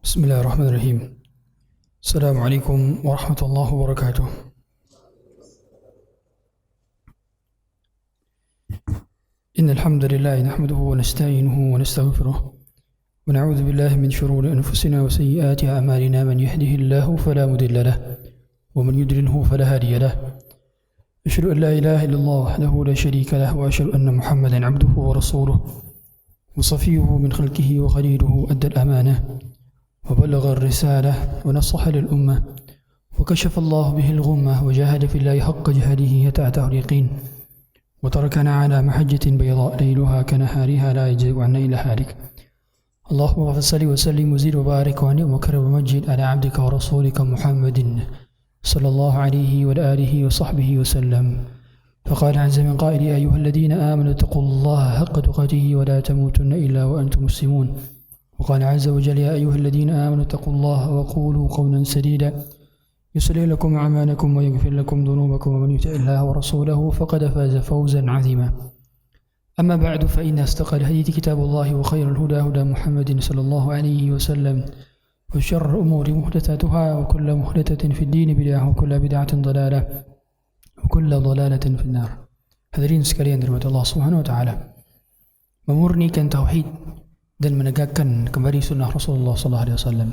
بسم الله الرحمن الرحيم. السلام عليكم ورحمة الله وبركاته. إن الحمد لله نحمده ونستعينه ونستغفره ونعوذ بالله من شرور أنفسنا وسيئات أعمالنا. من يهده الله فلا مضل له ومن يضلله فلا هادي له. أشهد أن لا إله إلا الله وحده لا شريك له وأشهد أن محمدا عبده ورسوله وصفيه من خلقه وخليله. أدى الأمانة وبلغ الرسالة ونصح للأمة وكشف الله به الغمة وجاهد في الله حق جهاده حتى أتاه اليقين وتركنا على محجة بيضاء ليلها كنهارها لا يزيغ عنها إلا هالك. اللهم صل وسلم وزد وبارك وانعم وكرم ومجد على عبدك ورسولك محمد صلى الله عليه وعلى آله وصحبه وسلم. فقال عز من قائل: يا أيها الذين آمنوا اتقوا الله حق تقاته ولا تموتن إلا وأنتم مسلمون. وقال عز وجل: يا أيها الذين آمنوا اتقوا الله وقولوا قولا سديدا يصلح لكم أعمالكم ويغفر لكم ذنوبكم ومن يطع الله ورسوله فقد فاز فوزا عظيما. أما بعد فإن أصدق الحديث كتاب الله وخير الهدى هدى محمد صلى الله عليه وسلم وشر الأمور محدثاتها وكل محدثة في الدين بدعة وكل بدعة ضلالة وكل ضلالة في النار. Hadirin sekalian dirahmati Allah Subhanahu wa taala, memurnikan tauhid dan menegakkan kembali sunnah Rasulullah sallallahu alaihi wasallam.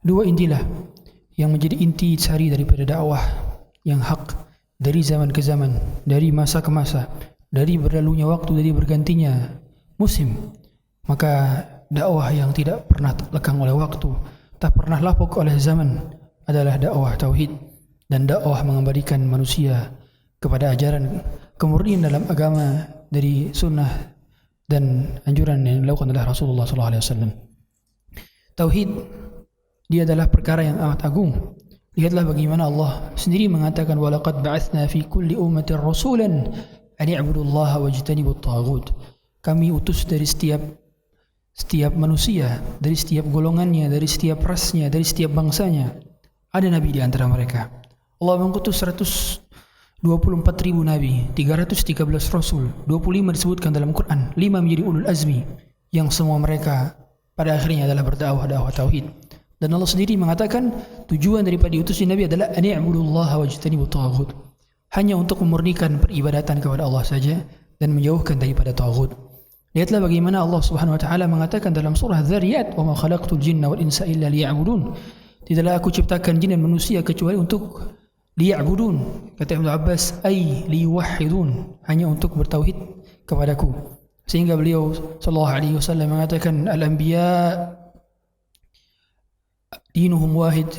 Dua intilah yang menjadi inti sari daripada dakwah yang hak dari zaman ke zaman, dari masa ke masa, dari berlalunya waktu, dari bergantinya musim. Maka dakwah yang tidak pernah lekang oleh waktu, tak pernah lapuk oleh zaman adalah dakwah tauhid dan dakwah mengembalikan manusia kepada ajaran kemurnian dalam agama dari sunnah dan anjuran yang dilakukan oleh Rasulullah SAW. Tauhid, dia adalah perkara yang amat agung. Lihatlah bagaimana Allah sendiri mengatakan: walaqad ba'atsna fi kulli ummatin rasulan an i'budullaha wajtanibut taghut. Kami utus dari setiap manusia, dari setiap golongannya, dari setiap rasnya, dari setiap bangsanya, ada nabi di antara mereka. Allah mengutus 124.000 nabi, 313 rasul, 25 disebutkan dalam Quran, 5 menjadi ulul azmi, yang semua mereka pada akhirnya adalah berdakwah tauhid. Dan Allah sendiri mengatakan tujuan daripada diutusnya nabi adalah an i'budullaha wajtanibut taghut, hanya untuk memurnikan peribadatan kepada Allah saja dan menjauhkan daripada taghut. Lihatlah bagaimana Allah Subhanahu wa taala mengatakan dalam surah Dzariyat: "Wa ma khalaqtul jinna wal insa illa liya'budun." Tidaklah aku ciptakan jin dan manusia kecuali untuk liya'budun. Kata Ibnu Abbas, ay liyuwahhidun, hanya untuk bertauhid kepadaku. Sehingga beliau sallallahu alaihi wasallam mengatakan al-anbiya dinuhum wahid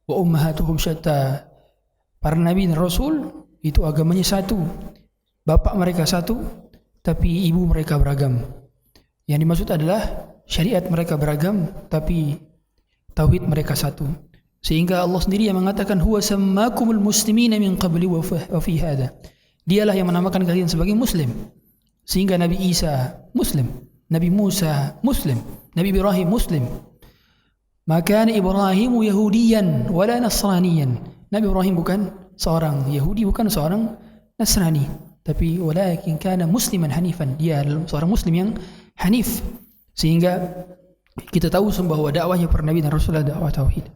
wa ummahatuhum syatta. Para nabi dan rasul itu agamanya satu, bapak mereka satu, tapi ibu mereka beragam. Yang dimaksud adalah syariat mereka beragam, tapi tauhid mereka satu. Sehingga Allah sendiri yang mengatakan huwa sammakumul muslimina min qabli wa fi hadha. Dialah yang menamakan kalian sebagai muslim. Sehingga Nabi Isa muslim, Nabi Musa muslim, Nabi Ibrahim muslim. Maka Ibrahim Yahudiyan wala Nasraniyan. Nabi Ibrahim bukan seorang Yahudi, bukan seorang Nasrani, tapi walakin kana musliman hanifan. Dia adalah seorang muslim yang hanif. Sehingga kita tahu bahwa dakwahnya para nabi dan rasul adalah dakwah tauhid.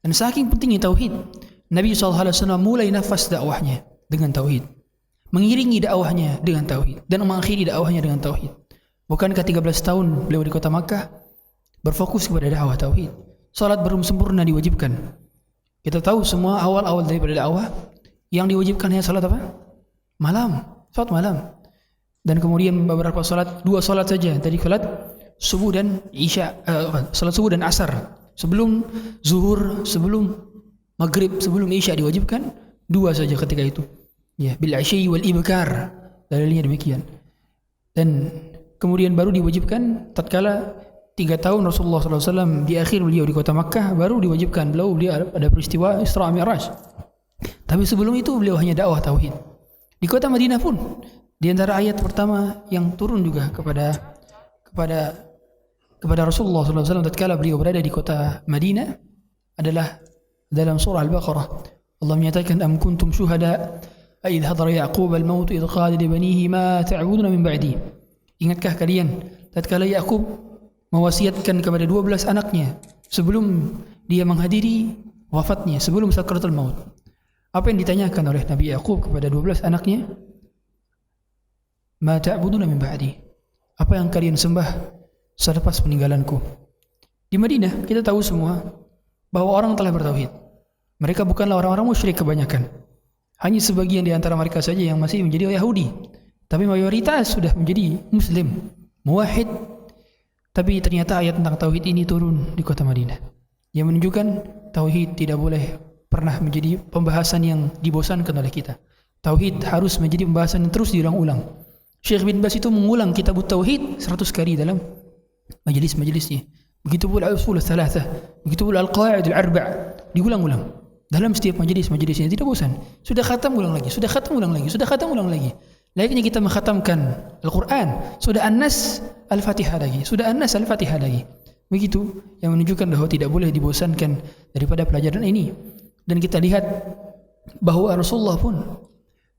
Dan saking pentingnya tauhid, Nabi SAW mulai nafas dakwahnya dengan tauhid, mengiringi dakwahnya dengan tauhid, dan mengakhiri dakwahnya dengan tauhid. Bukankah 13 tahun beliau di kota Makkah berfokus kepada dakwah tauhid? Salat belum sempurna diwajibkan. Kita tahu semua awal-awal daripada dakwah yang diwajibkan hanya salat apa? Malam, salat malam. Dan kemudian beberapa salat, 2 salat saja, tadi salat subuh dan isya, salat subuh dan asar. Sebelum zuhur, sebelum maghrib, sebelum isya diwajibkan 2 saja ketika itu. Ya, bil asyi wal ibkar, dalilnya demikian. Dan kemudian baru diwajibkan tatkala 3 tahun Rasulullah SAW di akhir beliau di kota Makkah, baru diwajibkan beliau ada peristiwa Isra Mi'raj. Tapi sebelum itu beliau hanya dakwah tauhid. Di kota Madinah pun, di antara ayat pertama yang turun juga kepada Rasulullah SAW tatkala beliau berada di kota Madinah adalah dalam surah Al-Baqarah. Allah menyatakan: am kuntum syuhada idh hadara Ya'qub al-maut idh qala li banihi ma ta'buduna min ba'di. Ingatkah kalian tatkala Ya'qub mewasiatkan kepada 12 anaknya sebelum dia menghadiri wafatnya, sebelum sakaratul maut. Apa yang ditanyakan oleh Nabi Yaqub kepada 12 anaknya? Ma ta'buduna min ba'di? Apa yang kalian sembah selepas peninggalanku? Di Madinah kita tahu semua bahwa orang telah bertauhid. Mereka bukanlah orang-orang musyrik kebanyakan. Hanya sebagian di antara mereka saja yang masih menjadi Yahudi. Tapi mayoritas sudah menjadi Muslim, muwahhid. Tapi ternyata ayat tentang tauhid ini turun di kota Madinah, yang menunjukkan tauhid tidak boleh pernah menjadi pembahasan yang dibosankan oleh kita. Tauhid harus menjadi pembahasan yang terus diulang-ulang. Syekh bin Baz itu mengulang kitab tauhid 100 kali dalam majelis-majelisnya. Begitu pula usul thalathah, begitu pula al-qawaid al-arba', diulang-ulang dalam setiap majelis-majelisnya, tidak bosan. Sudah khatam ulang lagi, sudah khatam ulang lagi, sudah khatam ulang lagi. Layaknya kita mengkhatamkan Al-Quran, sudah An-Nas Al-Fatihah lagi, sudah An-Nas Al-Fatihah lagi. Begitu yang menunjukkan bahwa tidak boleh dibosankan daripada pelajaran ini. Dan kita lihat bahwa Rasulullah pun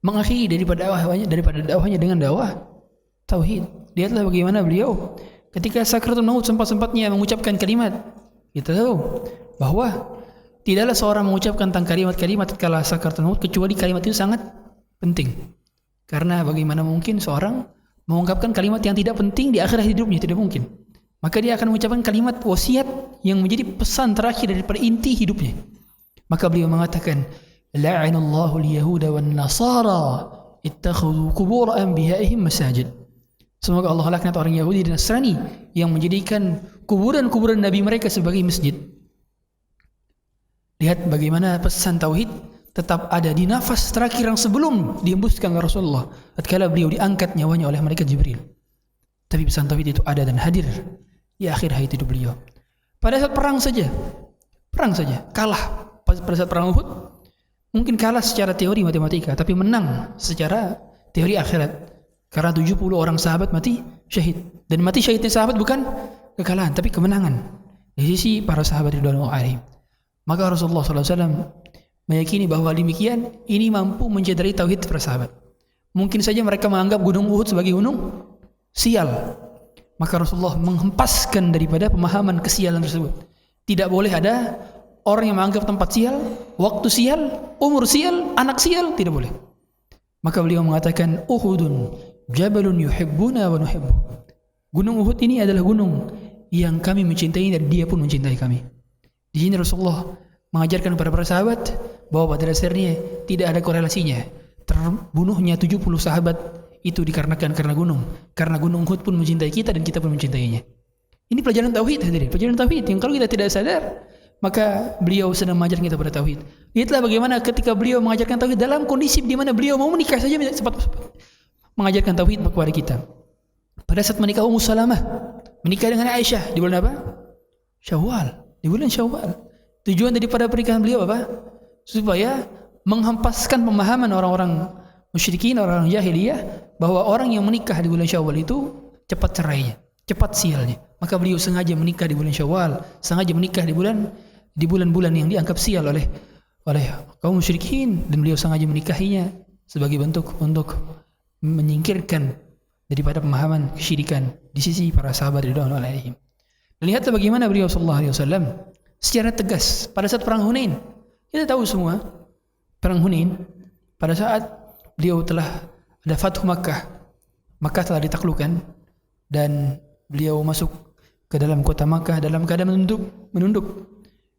mengakhiri daripada dakwahnya dengan dakwah tauhid. Lihatlah bagaimana beliau ketika sakaratul maut sempat-sempatnya mengucapkan kalimat. Kita tahu bahwa tidaklah seorang mengucapkan tentang kalimat-kalimat tatkala sakaratul maut kecuali kalimat itu sangat penting. Karena bagaimana mungkin seorang mengungkapkan kalimat yang tidak penting di akhir hidupnya, tidak mungkin. Maka dia akan mengucapkan kalimat wasiat yang menjadi pesan terakhir daripada inti hidupnya. Maka beliau mengatakan, la'anallahu al-yahuda wan nasara ittakhadhu qubur anbiya'ihim masajid. Semoga Allah laknat orang Yahudi dan Nasrani yang menjadikan kuburan-kuburan nabi mereka sebagai masjid. Lihat bagaimana pesan tauhid tetap ada di nafas terakhir yang sebelum dihembuskan oleh Rasulullah tatkala beliau diangkat nyawanya oleh malaikat Jibril. Tapi pesan tauhid itu ada dan hadir di akhir hayat hidup beliau. Pada saat perang saja kalah. Pada saat perang Uhud mungkin kalah secara teori matematika, tapi menang secara teori akhirat. Karena 70 orang sahabat mati syahid, dan mati syahidnya sahabat bukan kekalahan tapi kemenangan di sisi para sahabat radhiyallahu anhum. Maka Rasulullah SAW meyakini bahwa demikian ini mampu mencederai tauhid para sahabat. Mungkin saja mereka menganggap gunung Uhud sebagai gunung sial. Maka Rasulullah menghempaskan daripada pemahaman kesialan tersebut. Tidak boleh ada orang yang menganggap tempat sial, waktu sial, umur sial, anak sial, tidak boleh. Maka beliau mengatakan, Uhudun jabalun yuhibbuna wa nuhibbu. Gunung Uhud ini adalah gunung yang kami mencintai dan dia pun mencintai kami. Di sini Rasulullah mengajarkan kepada para sahabat bahwa pada dasarnya tidak ada korelasinya terbunuhnya 70 sahabat itu dikarenakan karena gunung. Karena gunung Uhud pun mencintai kita dan kita pun mencintainya. Ini pelajaran tauhid, hadirin. Pelajaran tauhid yang kalau kita tidak sadar, maka beliau sedang mengajarkan kita pada tauhid. Lihatlah bagaimana ketika beliau mengajarkan tauhid dalam kondisi di mana beliau mau menikah saja sempat mengajarkan tauhid kepada kita. Pada saat menikah Ummu Salamah, menikah dengan Aisyah di bulan apa? Syawal. Di bulan Syawal. Tujuan daripada pernikahan beliau apa? Supaya menghempaskan pemahaman orang-orang musyrikin, orang-orang jahiliyah, bahwa orang yang menikah di bulan Syawal itu cepat cerainya, cepat sialnya. Maka beliau sengaja menikah di bulan Syawal, sengaja menikah di bulan-bulan yang dianggap sial oleh kaum musyrikin, dan beliau sengaja menikahinya sebagai bentuk untuk menyingkirkan daripada pemahaman kesyirikan di sisi para sahabat radhiyallahu anhum. Lihatlah bagaimana beliau sallallahu alaihi wasallam secara tegas pada saat perang Hunain. Kita tahu semua perang Hunain pada saat beliau telah ada Fathu Makkah. Makkah telah ditaklukkan dan beliau masuk ke dalam kota Makkah dalam keadaan menunduk,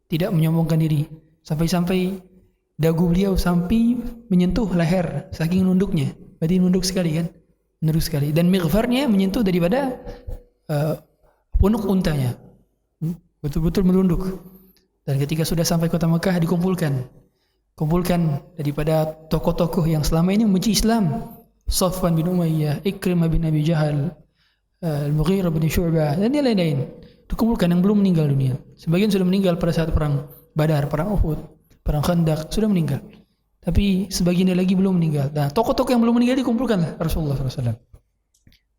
tidak menyombongkan diri, sampai-sampai dagu beliau sampai menyentuh leher saking nunduknya. Berarti nunduk sekali kan? Nunduk sekali, dan mighfarnya menyentuh daripada punuk untanya. Betul-betul menunduk. Dan ketika sudah sampai kota Makkah dikumpulkan daripada tokoh-tokoh yang selama ini membenci Islam, Safwan bin Umayyah, Ikrimah bin Abi Jahal, Al-Mughirah bin Syu'bah, dan yang lain-lain. Dikumpulkan yang belum meninggal dunia. Sebagian sudah meninggal pada saat perang Badar, perang Uhud, perang Khandaq, sudah meninggal. Tapi sebagian lagi belum meninggal. Nah, tokoh-tokoh yang belum meninggal dikumpulkan Rasulullah SAW.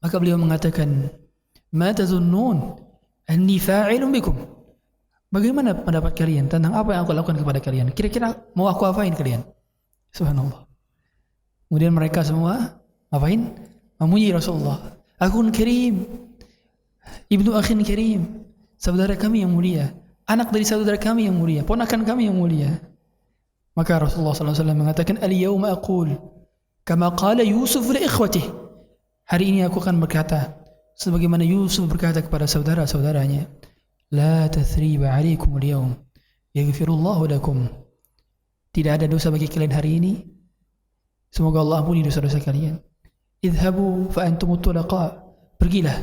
Maka beliau mengatakan, "Ma tazunnun anni fa'ilun bikum?" Bagaimana pendapat kalian tentang apa yang aku lakukan kepada kalian? Kira-kira mau aku apain kalian? Subhanallah. Kemudian mereka semua apain? Memuji Rasulullah. Akhun karim, ibnu akhin karim, saudara kami yang mulia. anak dari saudara kami yang mulia, ponakan kami yang mulia. Maka Rasulullah SAW mengatakan, al-yawma aqul kama qala Yusuf li ikhwatih. Hari ini aku akan berkata sebagaimana Yusuf berkata kepada saudara-saudaranya, la tathriba 'alaikum al-yawm yaghfirullahu lakum. Tidak ada dosa bagi kalian hari ini. Semoga Allah ampuni dosa-dosa kalian. Idhabu fa antum tulaqa. Pergilah,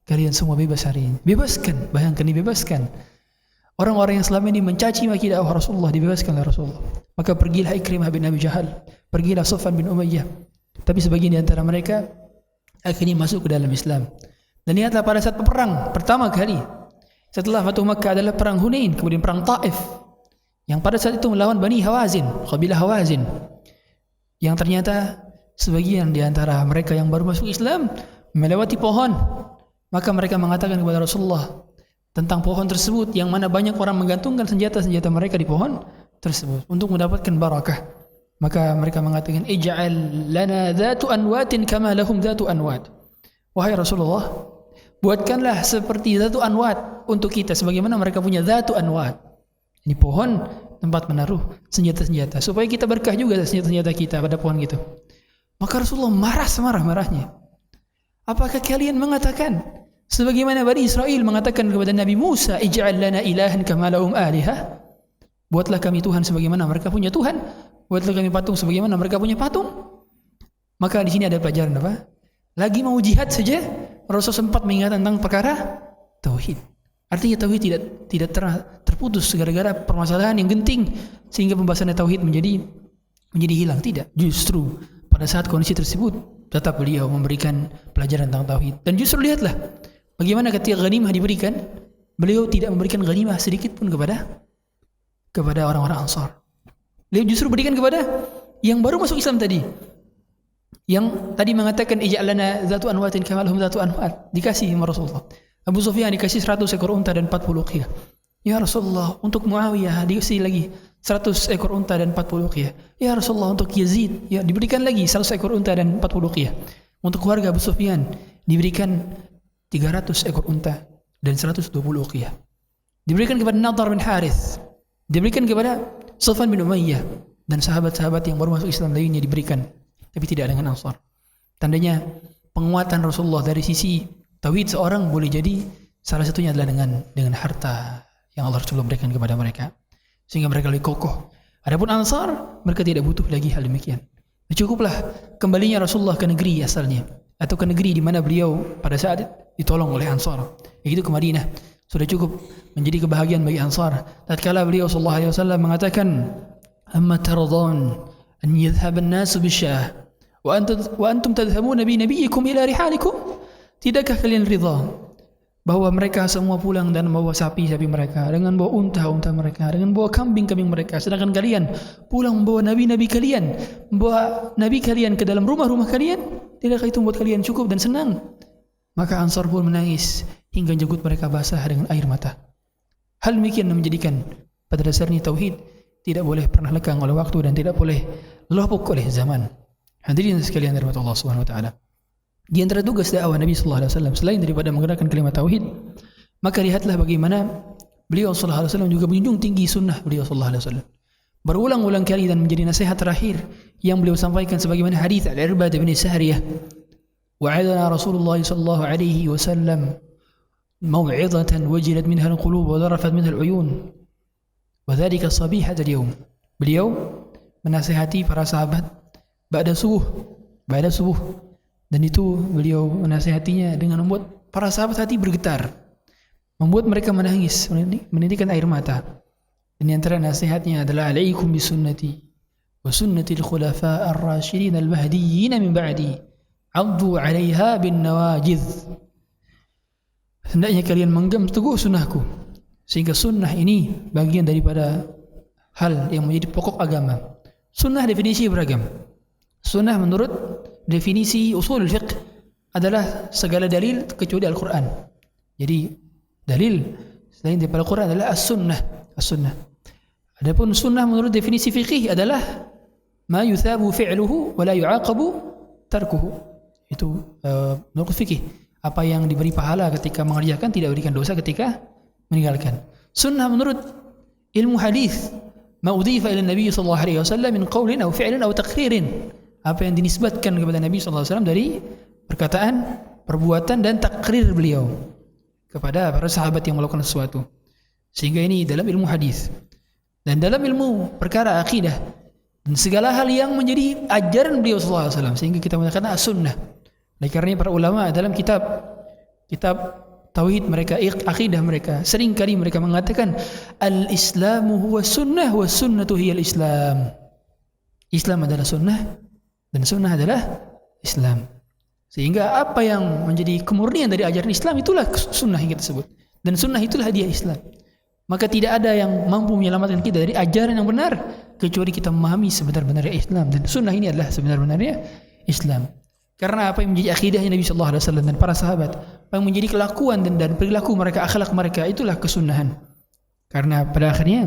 kalian semua bebas hari ini. Bebaskan, bayangkan dibebaskan. Orang-orang yang selama ini mencaci maki dakwah Rasulullah dibebaskan oleh Rasulullah. Maka pergilah Ikrimah bin Abi Jahal, pergilah Safwan bin Umayyah. Tapi sebagian di antara mereka akhirnya masuk ke dalam Islam. Dan lihatlah pada saat perang pertama kali setelah Fatuh Makkah adalah perang Hunain, kemudian perang Taif, yang pada saat itu melawan Bani Hawazin, kabilah Hawazin, yang ternyata sebagian di antara mereka yang baru masuk Islam melewati pohon. Maka mereka mengatakan kepada Rasulullah tentang pohon tersebut, yang mana banyak orang menggantungkan senjata-senjata mereka di pohon tersebut untuk mendapatkan barakah. Maka mereka mengatakan, ij'al lana dhatu anwatin kama lahum dhatu anwat. Wahai Rasulullah, buatkanlah seperti dhatu anwat untuk kita sebagaimana mereka punya dhatu anwat. Ini pohon tempat menaruh senjata-senjata, supaya kita berkah juga senjata-senjata kita pada pohon gitu. Maka Rasulullah marah semarah-marahnya. Apakah kalian mengatakan sebagaimana Bani Israel mengatakan kepada Nabi Musa, ij'al lana ilahan kama lahum alihah? Buatlah kami Tuhan sebagaimana mereka punya Tuhan. Buatlah kami patung sebagaimana mereka punya patung. Maka di sini ada pelajaran apa? Lagi mau jihad saja Rasul sempat mengingat tentang perkara tauhid. Artinya tauhid tidak terputus gara-gara permasalahan yang genting sehingga pembahasan tauhid menjadi hilang. Tidak. Justru pada saat kondisi tersebut tetap beliau memberikan pelajaran tentang tauhid. Dan justru lihatlah bagaimana ketika ghanimah diberikan, beliau tidak memberikan ghanimah sedikit pun kepada orang-orang Ansar. Beliau justru berikan kepada yang baru masuk Islam tadi, yang tadi mengatakan ij'al lana dzatu anwatin kama lahum dzatu anwat. Dikasih sama Rasulullah. Abu Sufyan dikasih 100 ekor unta dan 40 qiyah. Ya Rasulullah, untuk Muawiyah dikasih lagi 100 ekor unta dan 40 qiyah. Ya Rasulullah, untuk Yazid ya diberikan lagi 100 ekor unta dan 40 qiyah. Untuk keluarga Abu Sufyan diberikan 300 ekor unta dan 120 qiyah. Diberikan kepada Nadhr bin Harith, diberikan kepada Safwan bin Umayyah, dan sahabat-sahabat yang baru masuk Islam lainnya diberikan, tapi tidak dengan Ansar. Tandanya penguatan Rasulullah dari sisi tauhid seorang boleh jadi salah satunya adalah dengan harta yang Allah Rasulullah berikan kepada mereka, sehingga mereka lebih kokoh. Adapun Ansar, mereka tidak butuh lagi hal demikian. Cukuplah kembalinya Rasulullah ke negeri asalnya, atau ke negeri di mana beliau pada saat ditolong oleh Ansar, yaitu ke Madinah. Sudah cukup menjadi kebahagiaan bagi Ansar. Tatkala beliau sallallahu alaihi wasallam mengatakan, "Amma tardun an yadhhab an-nas bisyah wa antum tadhhabuna bi nabiyyikum ila rihalikum?" Tidakkah kalian ridha bahwa mereka semua pulang dan membawa sapi-sapi mereka, dengan bawa unta-unta mereka, dengan bawa kambing-kambing mereka, sedangkan kalian pulang membawa nabi-nabi kalian, membawa nabi kalian ke dalam rumah-rumah kalian? Tidakkah itu membuat kalian cukup dan senang? Maka Ansar pun menangis hingga jenggot mereka basah dengan air mata. Hal demikian menjadikan pada dasarnya tauhid tidak boleh pernah lekang oleh waktu dan tidak boleh lapuk oleh zaman. Hadirin sekalian dari Allah Subhanahu wa taala. Di antara tugas dakwah Nabi sallallahu alaihi wasallam selain daripada menggunakan kalimat tauhid, maka lihatlah bagaimana beliau sallallahu alaihi wasallam juga menjunjung tinggi sunnah beliau sallallahu alaihi wasallam. Berulang-ulang kali dan menjadi nasihat terakhir yang beliau sampaikan sebagaimana hadis Al-Irbad bin Sahriyah. Wa'adana Rasulullah sallallahu alaihi wasallam mau'izatan wajilat minha al-qulub wa dharafat minha al-uyun. Wa dhalika sabihata al-yawm. Beliau menasihati para sahabat ba'da subuh. Dan itu beliau menasihatinya dengan membuat para sahabat hati bergetar, membuat mereka menangis, menitikkan air mata. Dan antara nasihatnya adalah alaikum bisunnati wa sunnati al-khulafa ar-rasyidin al-mahdiyyin min ba'di addu 'alaiha bin nawajidh. Hendaknya kalian menggenggam teguh sunnahku, sehingga sunnah ini bagian daripada hal yang menjadi pokok agama. Sunnah definisi beragam. Sunnah menurut definisi usul fiqh adalah segala dalil kecuali Al-Quran. Jadi dalil selain daripada Al-Quran adalah as-sunnah. Adapun sunnah menurut definisi fiqih adalah ma yuthabu fi'luhu wa la yu'aqabu tarkuhu. Itu menurut fikih, apa yang diberi pahala ketika mengerjakan, tidak diberikan dosa ketika meninggalkan. Sunnah menurut ilmu hadis, ma udhifa ila Nabi sallallahu alaihi wasallam min qaulin aw fi'lin aw taqririn. Apa yang dinisbatkan kepada Nabi sallallahu alaihi wasallam dari perkataan, perbuatan dan takrir beliau kepada para sahabat yang melakukan sesuatu. Sehingga ini dalam ilmu hadis. Dan dalam ilmu perkara akidah dan segala hal yang menjadi ajaran beliau sallallahu alaihi wasallam, sehingga kita mengatakan as-sunnah. Oleh karenanya para ulama dalam kitab tauhid mereka, akidah mereka, sering kali mereka mengatakan al-islamu huwa sunnah wa sunnatu hiya al-islam. Islam adalah sunnah dan sunnah adalah Islam. Sehingga apa yang menjadi kemurnian dari ajaran Islam itulah sunnah yang kita sebut. Dan sunnah itulah hadiah Islam. Maka tidak ada yang mampu menyelamatkan kita dari ajaran yang benar kecuali kita memahami sebenar-benarnya Islam. Dan sunnah ini adalah sebenar-benarnya Islam. Karena apa yang menjadi akidahnya Nabi sallallahu alaihi wasallam dan para sahabat, apa yang menjadi kelakuan dan perilaku mereka, akhlak mereka, itulah kesunahan. Karena pada akhirnya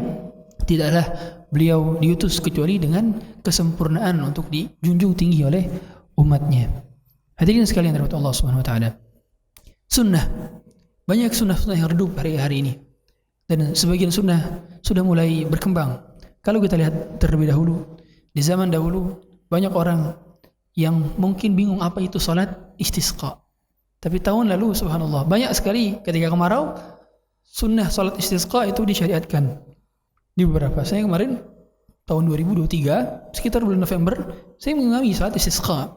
tidaklah beliau diutus kecuali dengan kesempurnaan untuk dijunjung tinggi oleh umatnya. Hadirin sekalian rahmat Allah Subhanahu wa taala. Sunnah. Banyak sunnah-sunnah yang redup hari-hari ini. Dan sebagian sunnah sudah mulai berkembang. Kalau kita lihat terlebih dahulu, di zaman dahulu banyak orang yang mungkin bingung apa itu salat istisqa. Tapi tahun lalu subhanallah banyak sekali ketika kemarau sunnah salat istisqa itu disyariatkan di beberapa. Saya kemarin tahun 2023 sekitar bulan November saya mengalami salat istisqa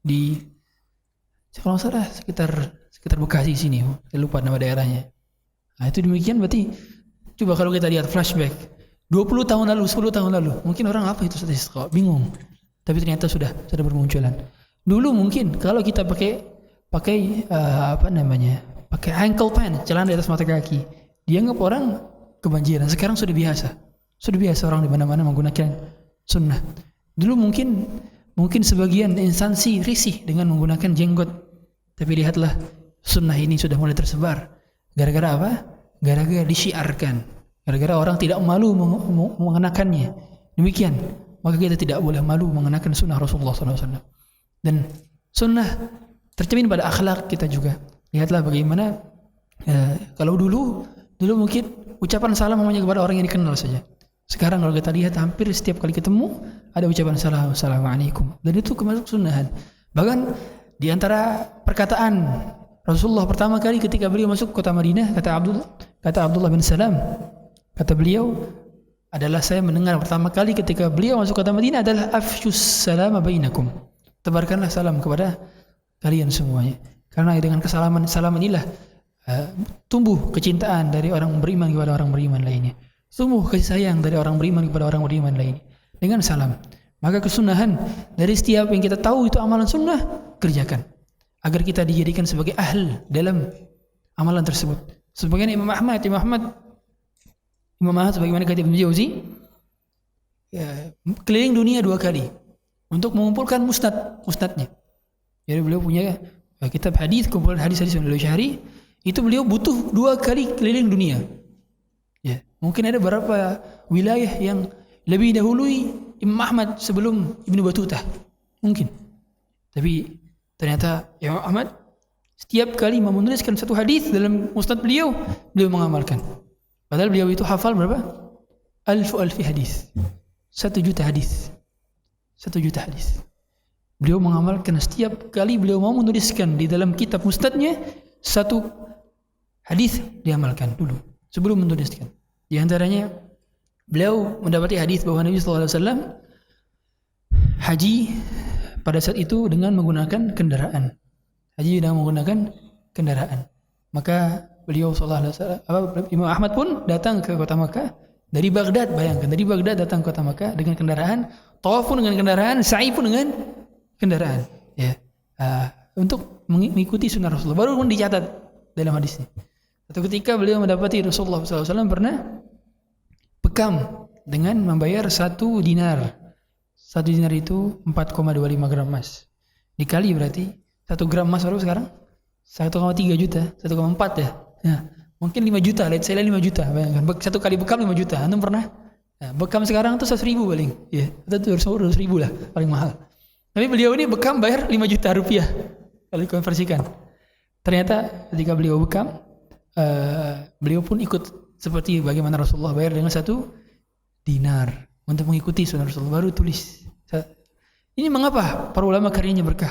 di, kalau nggak salah sekitar Bekasi sini, saya lupa nama daerahnya. Nah itu demikian berarti coba kalau kita lihat flashback 20 tahun lalu, 10 tahun lalu, mungkin orang apa itu salat istisqa, bingung. Tapi ternyata sudah bermunculan. Dulu mungkin kalau kita pakai pakai ankle pants, celana di atas mata kaki, dianggap orang kebanjiran. Sekarang sudah biasa orang di mana-mana menggunakan sunnah. Dulu mungkin sebagian instansi risih dengan menggunakan jenggot, tapi lihatlah sunnah ini sudah mulai tersebar. Gara-gara apa? Gara-gara disyiarkan. Gara-gara orang tidak malu mengenakannya. Demikian. Maka kita tidak boleh malu mengenakan sunnah Rasulullah SAW. Dan sunnah tercermin pada akhlak kita juga. Lihatlah bagaimana kalau dulu mungkin ucapan salam hanya kepada orang yang dikenal saja. Sekarang kalau kita lihat hampir setiap kali ketemu ada ucapan salam, assalamualaikum. Dan itu termasuk sunnahan. Bahkan di antara perkataan Rasulullah pertama kali ketika beliau masuk kota Madinah, kata Abdullah bin Salam, kata beliau adalah saya mendengar pertama kali ketika beliau masuk kota Madinah adalah afshus salama bainakum. Tebarkanlah salam kepada kalian semuanya. Karena dengan salam inilah tumbuh kecintaan dari orang beriman kepada orang beriman lainnya. Tumbuh kasih sayang dari orang beriman kepada orang beriman lainnya dengan salam. Maka kesunahan dari setiap yang kita tahu itu amalan sunnah, kerjakan agar kita dijadikan sebagai ahli dalam amalan tersebut. Sebagaimana Imam Ahmad sebagaimana kata Ibnu Jauzi, keliling dunia 2 kali untuk mengumpulkan musnadnya. Jadi beliau punya kitab hadis, kumpulan hadis-hadis yang beliau syahri, itu beliau butuh 2 kali keliling dunia. Ya, mungkin ada beberapa wilayah yang lebih dahului Imam Ahmad sebelum Ibnu Battuta, mungkin. Tapi ternyata Imam Ahmad setiap kali menuliskan satu hadis dalam musnad beliau mengamalkan. Padahal beliau itu hafal berapa? Alfi hadis. 1 juta hadis. Beliau mengamalkan setiap kali beliau mau menuliskan di dalam kitab musnadnya 1 hadis diamalkan dulu sebelum menuliskan. Di antaranya beliau mendapati hadis bahwa Nabi sallallahu alaihi wasallam haji pada saat itu dengan menggunakan kendaraan. Maka beliau sallallahu alaihi wasallam, Imam Ahmad pun datang ke kota Makkah dari Baghdad. Bayangkan, dari Baghdad datang ke kota Makkah dengan kendaraan, tawaf pun dengan kendaraan, sa'i pun dengan kendaraan. Ya, untuk mengikuti sunnah Rasulullah. Baru pun dicatat dalam hadisnya. Satu ketika beliau mendapati Rasulullah SAW pernah bekam dengan membayar 1 dinar. 1 dinar itu 4,25 gram emas. Dikali berarti 1 gram emas baru sekarang 1,3 juta, 1,4 ya. Nah, mungkin 5 juta, let's say 5 juta. Bayangkan, 1 kali bekam 5 juta. Antum pernah? Nah, bekam sekarang tuh 100.000 paling. Ya, itu 200.000 lah paling mahal. Tapi beliau ini bekam bayar 5 juta rupiah kalau dikonversikan. Ternyata ketika beliau bekam, beliau pun ikut seperti bagaimana Rasulullah bayar dengan 1 dinar untuk mengikuti sunnah Rasulullah, baru tulis. Ini mengapa para ulama karyanya berkah?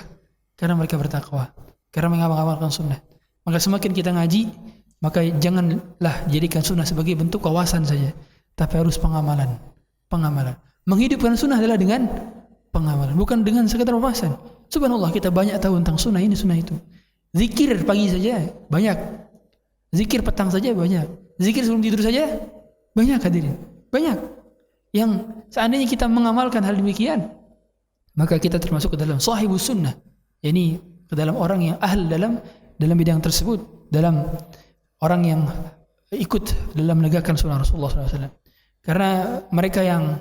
Karena mereka bertakwa, karena mengamalkan sunnah. Maka semakin kita ngaji, maka janganlah jadikan sunnah sebagai bentuk kawasan saja, tapi harus pengamalan. Menghidupkan sunnah adalah dengan pengamalan, bukan dengan sekadar pembahasan. Subhanallah, kita banyak tahu tentang sunnah ini, sunnah itu. Zikir pagi saja banyak, zikir petang saja banyak, zikir sebelum tidur saja banyak, hadirin, banyak. Yang seandainya kita mengamalkan hal demikian, maka kita termasuk ke dalam sahibus sunnah, yakni ke dalam orang yang ahli dalam bidang tersebut, dalam orang yang ikut dalam menegakkan sunnah Rasulullah SAW. Karena mereka yang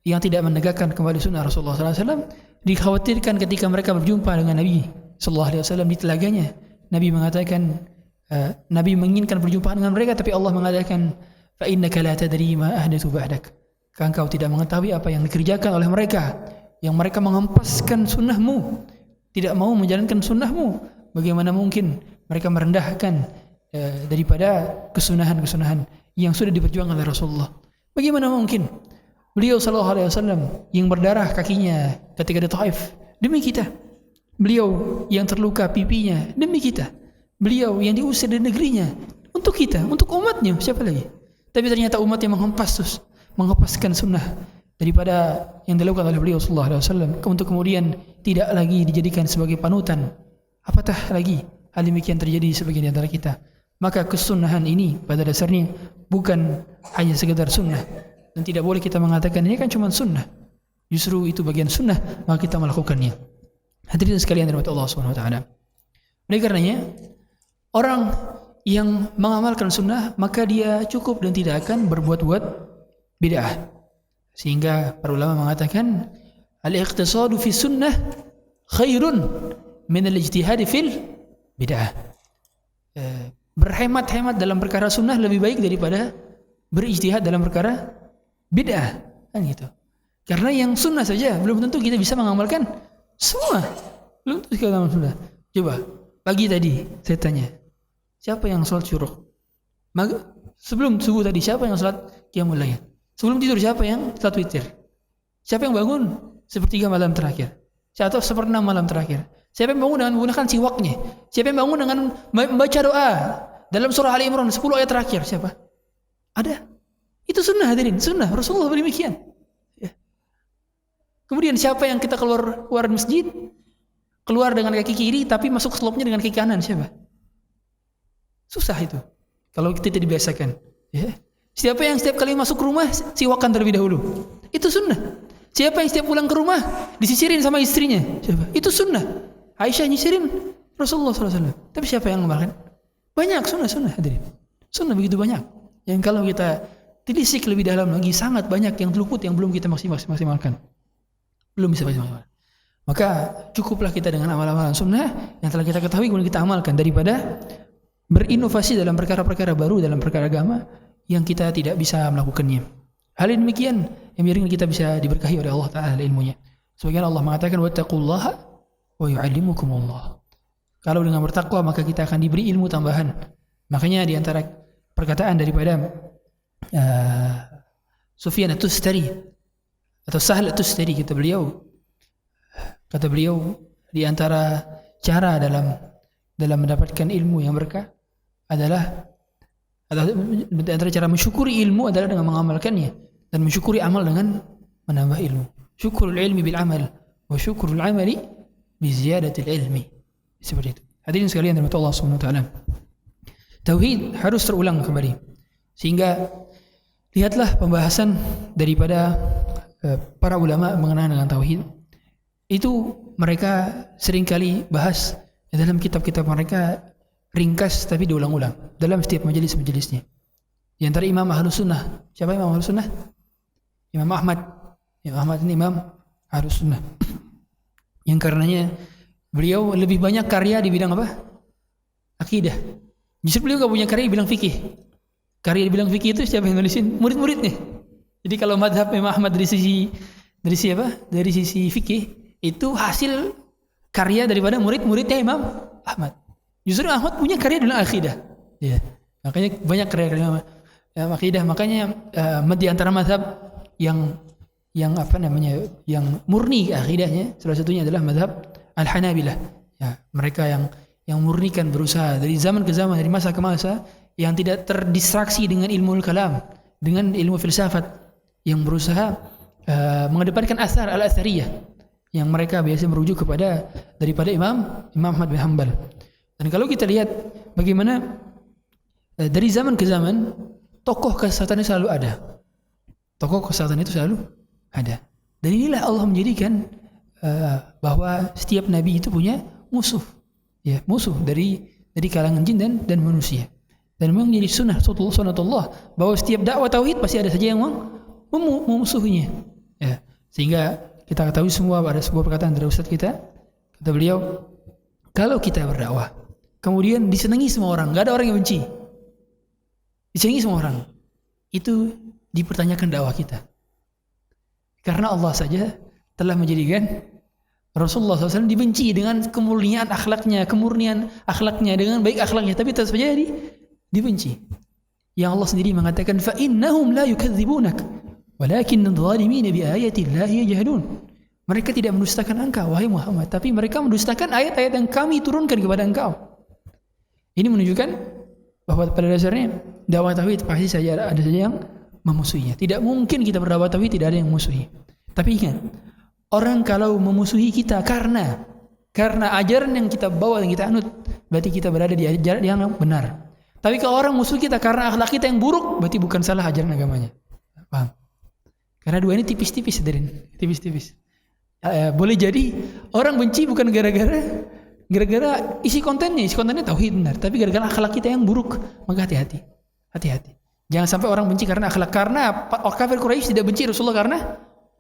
tidak menegakkan kembali sunnah Rasulullah SAW dikhawatirkan ketika mereka berjumpa dengan Nabi SAW di telaganya. Nabi mengatakan, Nabi menginginkan perjumpaan dengan mereka, tapi Allah mengatakan, fa innaka la tadri ma ahdatsu ba'dak. Engkau tidak mengetahui apa yang dikerjakan oleh mereka, yang mereka menghempaskan sunnahmu, tidak mau menjalankan sunnahmu. Bagaimana mungkin mereka merendahkan daripada kesunahan-kesunahan yang sudah diperjuangkan oleh Rasulullah? Bagaimana mungkin beliau sallallahu alaihi wasallam yang berdarah kakinya ketika di Taif demi kita, beliau yang terluka pipinya demi kita, beliau yang diusir dari negerinya untuk kita, untuk umatnya, siapa lagi? Tapi ternyata umat yang menghempaskan sunnah daripada yang dilakukan oleh beliau sallallahu alaihi wasallam untuk kemudian tidak lagi dijadikan sebagai panutan. Apatah lagi hal demikian terjadi sebagian di antara kita. Maka kesunahan ini pada dasarnya bukan hanya sekedar sunnah, dan tidak boleh kita mengatakan ini kan cuma sunnah. Justru itu bagian sunnah, maka kita melakukannya. Hadirin sekalian dirahmati Allah Subhanahu wa taala. Oleh karenanya, orang yang mengamalkan sunnah maka dia cukup dan tidak akan berbuat-buat bid'ah. Sehingga para ulama mengatakan al-iqtisadu fi sunnah khairun min al-ijtihad fil bid'ah. Berhemat-hemat dalam perkara sunnah lebih baik daripada berijtihad dalam perkara bid'ah, kan gitu. Karena yang sunnah saja belum tentu kita bisa mengamalkan semua. Belum tentu kita mengamalkan sunnah. Coba pagi tadi saya tanya, siapa yang sholat syuruk? Sebelum subuh tadi siapa yang sholat qiyamul lail? Sebelum tidur siapa yang sholat witir? Siapa yang bangun sepertiga malam terakhir? Atau seperenam malam terakhir? Siapa yang bangun dengan menggunakan siwaknya? Siapa yang bangun dengan membaca doa dalam surah Ali Imran 10 ayat terakhir? Siapa? Ada. Itu sunnah, hadirin, sunnah Rasulullah demikian. Ya. Kemudian siapa yang kita keluar masjid, keluar dengan kaki kiri tapi masuk slopnya dengan kaki kanan? Siapa? Susah itu kalau kita tidak dibiasakan. Ya. Siapa yang setiap kali masuk rumah siwakan terlebih dahulu? Itu sunnah. Siapa yang setiap pulang ke rumah disisirin sama istrinya? Siapa? Itu sunnah. Aisyah nyisirin Rasulullah SAW. Tapi siapa yang mengamalkan? Banyak sunnah hadirin. Sunnah begitu banyak. Yang kalau kita telisik lebih dalam lagi, sangat banyak yang luput yang belum kita maksimalkan. Belum bisa maksimalkan. Maka cukuplah kita dengan amalan-amalan sunnah yang telah kita ketahui kemudian kita amalkan, daripada berinovasi dalam perkara-perkara baru dalam perkara agama yang kita tidak bisa melakukannya. Hal demikian yang biarkan kita bisa diberkahi oleh Allah Ta'ala ilmunya. Sebagaimana Allah mengatakan wattaqullaha wa yu'allimukumullah. Kalau dengan bertakwa maka kita akan diberi ilmu tambahan. Makanya di antara perkataan daripada Sufyan at-Tustari atau Sahal at-Tustari, kata beliau di antara cara dalam mendapatkan ilmu yang berkah adalah di antara cara mensyukuri ilmu adalah dengan mengamalkannya, dan mensyukuri amal dengan menambah ilmu. Syukrul ilmi bil amal wa syukrul amali bi ziyadatil ilmi. Seperti itu. Hadirin sekalian dirahmati Allah Subhanahu wa taala. Tauhid harus terulang kembali. Sehingga lihatlah pembahasan daripada para ulama mengenai dengan tauhid. Itu mereka seringkali bahas dalam kitab-kitab mereka, ringkas tapi diulang-ulang dalam setiap majelis-majelisnya. Di antara Imam Ahlus Sunnah, siapa Imam Ahlus Sunnah? Imam Ahmad. Imam Ahmad ini Imam Ahlus Sunnah. Yang karenanya beliau lebih banyak karya di bidang apa? Akidah. Justru beliau gak punya karya di bidang fikih. Karya di bidang fikih itu siapa yang nulisin? Murid-muridnya. Jadi kalau madhab Imam Ahmad dari sisi fikih itu hasil karya daripada murid-muridnya Imam Ahmad. Justru Ahmad punya karya dalam akidah. Ya. Makanya banyak karya Imam akidah. Makanya di antara mazhab yang yang murni akidahnya, salah satunya adalah mazhab Al-Hanabilah. Ya, mereka yang murnikan, berusaha dari zaman ke zaman, dari masa ke masa, yang tidak terdistraksi dengan ilmu kalam, dengan ilmu filsafat, yang berusaha mengedepankan asar al-athariyah, yang mereka biasa merujuk daripada Imam Ahmad bin Hanbal. Dan kalau kita lihat bagaimana dari zaman ke zaman tokoh kesesatan itu selalu ada. Tokoh kesesatan itu selalu ada. Dan inilah Allah menjadikan bahwa setiap nabi itu punya musuh. Ya, musuh dari kalangan jin dan manusia. Dan memang jadi sunnatullah bahwa setiap dakwah tauhid pasti ada saja yang memusuhinya. Ya, sehingga kita ketahui semua, ada sebuah perkataan dari Ustaz kita, kata beliau, kalau kita berdakwah kemudian disenangi semua orang, gak ada orang yang benci, disenangi semua orang, itu dipertanyakan dakwah kita. Karena Allah saja telah menjadikan Rasulullah SAW dibenci dengan kemurnian akhlaknya, dengan baik akhlaknya, tapi tetap saja dibenci. Yang Allah sendiri mengatakan, fa innahum la yukadzibunak walakin adh-dhalimin bi ayati llahi yajhadun. Mereka tidak mendustakan engkau wahai Muhammad, tapi mereka mendustakan ayat-ayat yang kami turunkan kepada engkau. Ini menunjukkan bahwa pada dasarnya dakwah tauhid pasti saja ada saja yang memusuhinya. Tidak mungkin kita berdakwah tauhid tidak ada yang memusuhi. Tapi ingat, orang kalau memusuhi kita karena ajaran yang kita bawa, yang kita anut, berarti kita berada di ajaran yang benar. Tapi kalau orang musuh kita karena akhlak kita yang buruk, berarti bukan salah ajaran agamanya. Paham? Karena dua ini tipis-tipis, hadirin. Tipis-tipis. Boleh jadi orang benci bukan gara-gara isi kontennya tauhid benar, tapi gara-gara akhlak kita yang buruk. Maka hati-hati. Jangan sampai orang benci karena akhlak. Karena kafir Quraisy tidak benci Rasulullah karena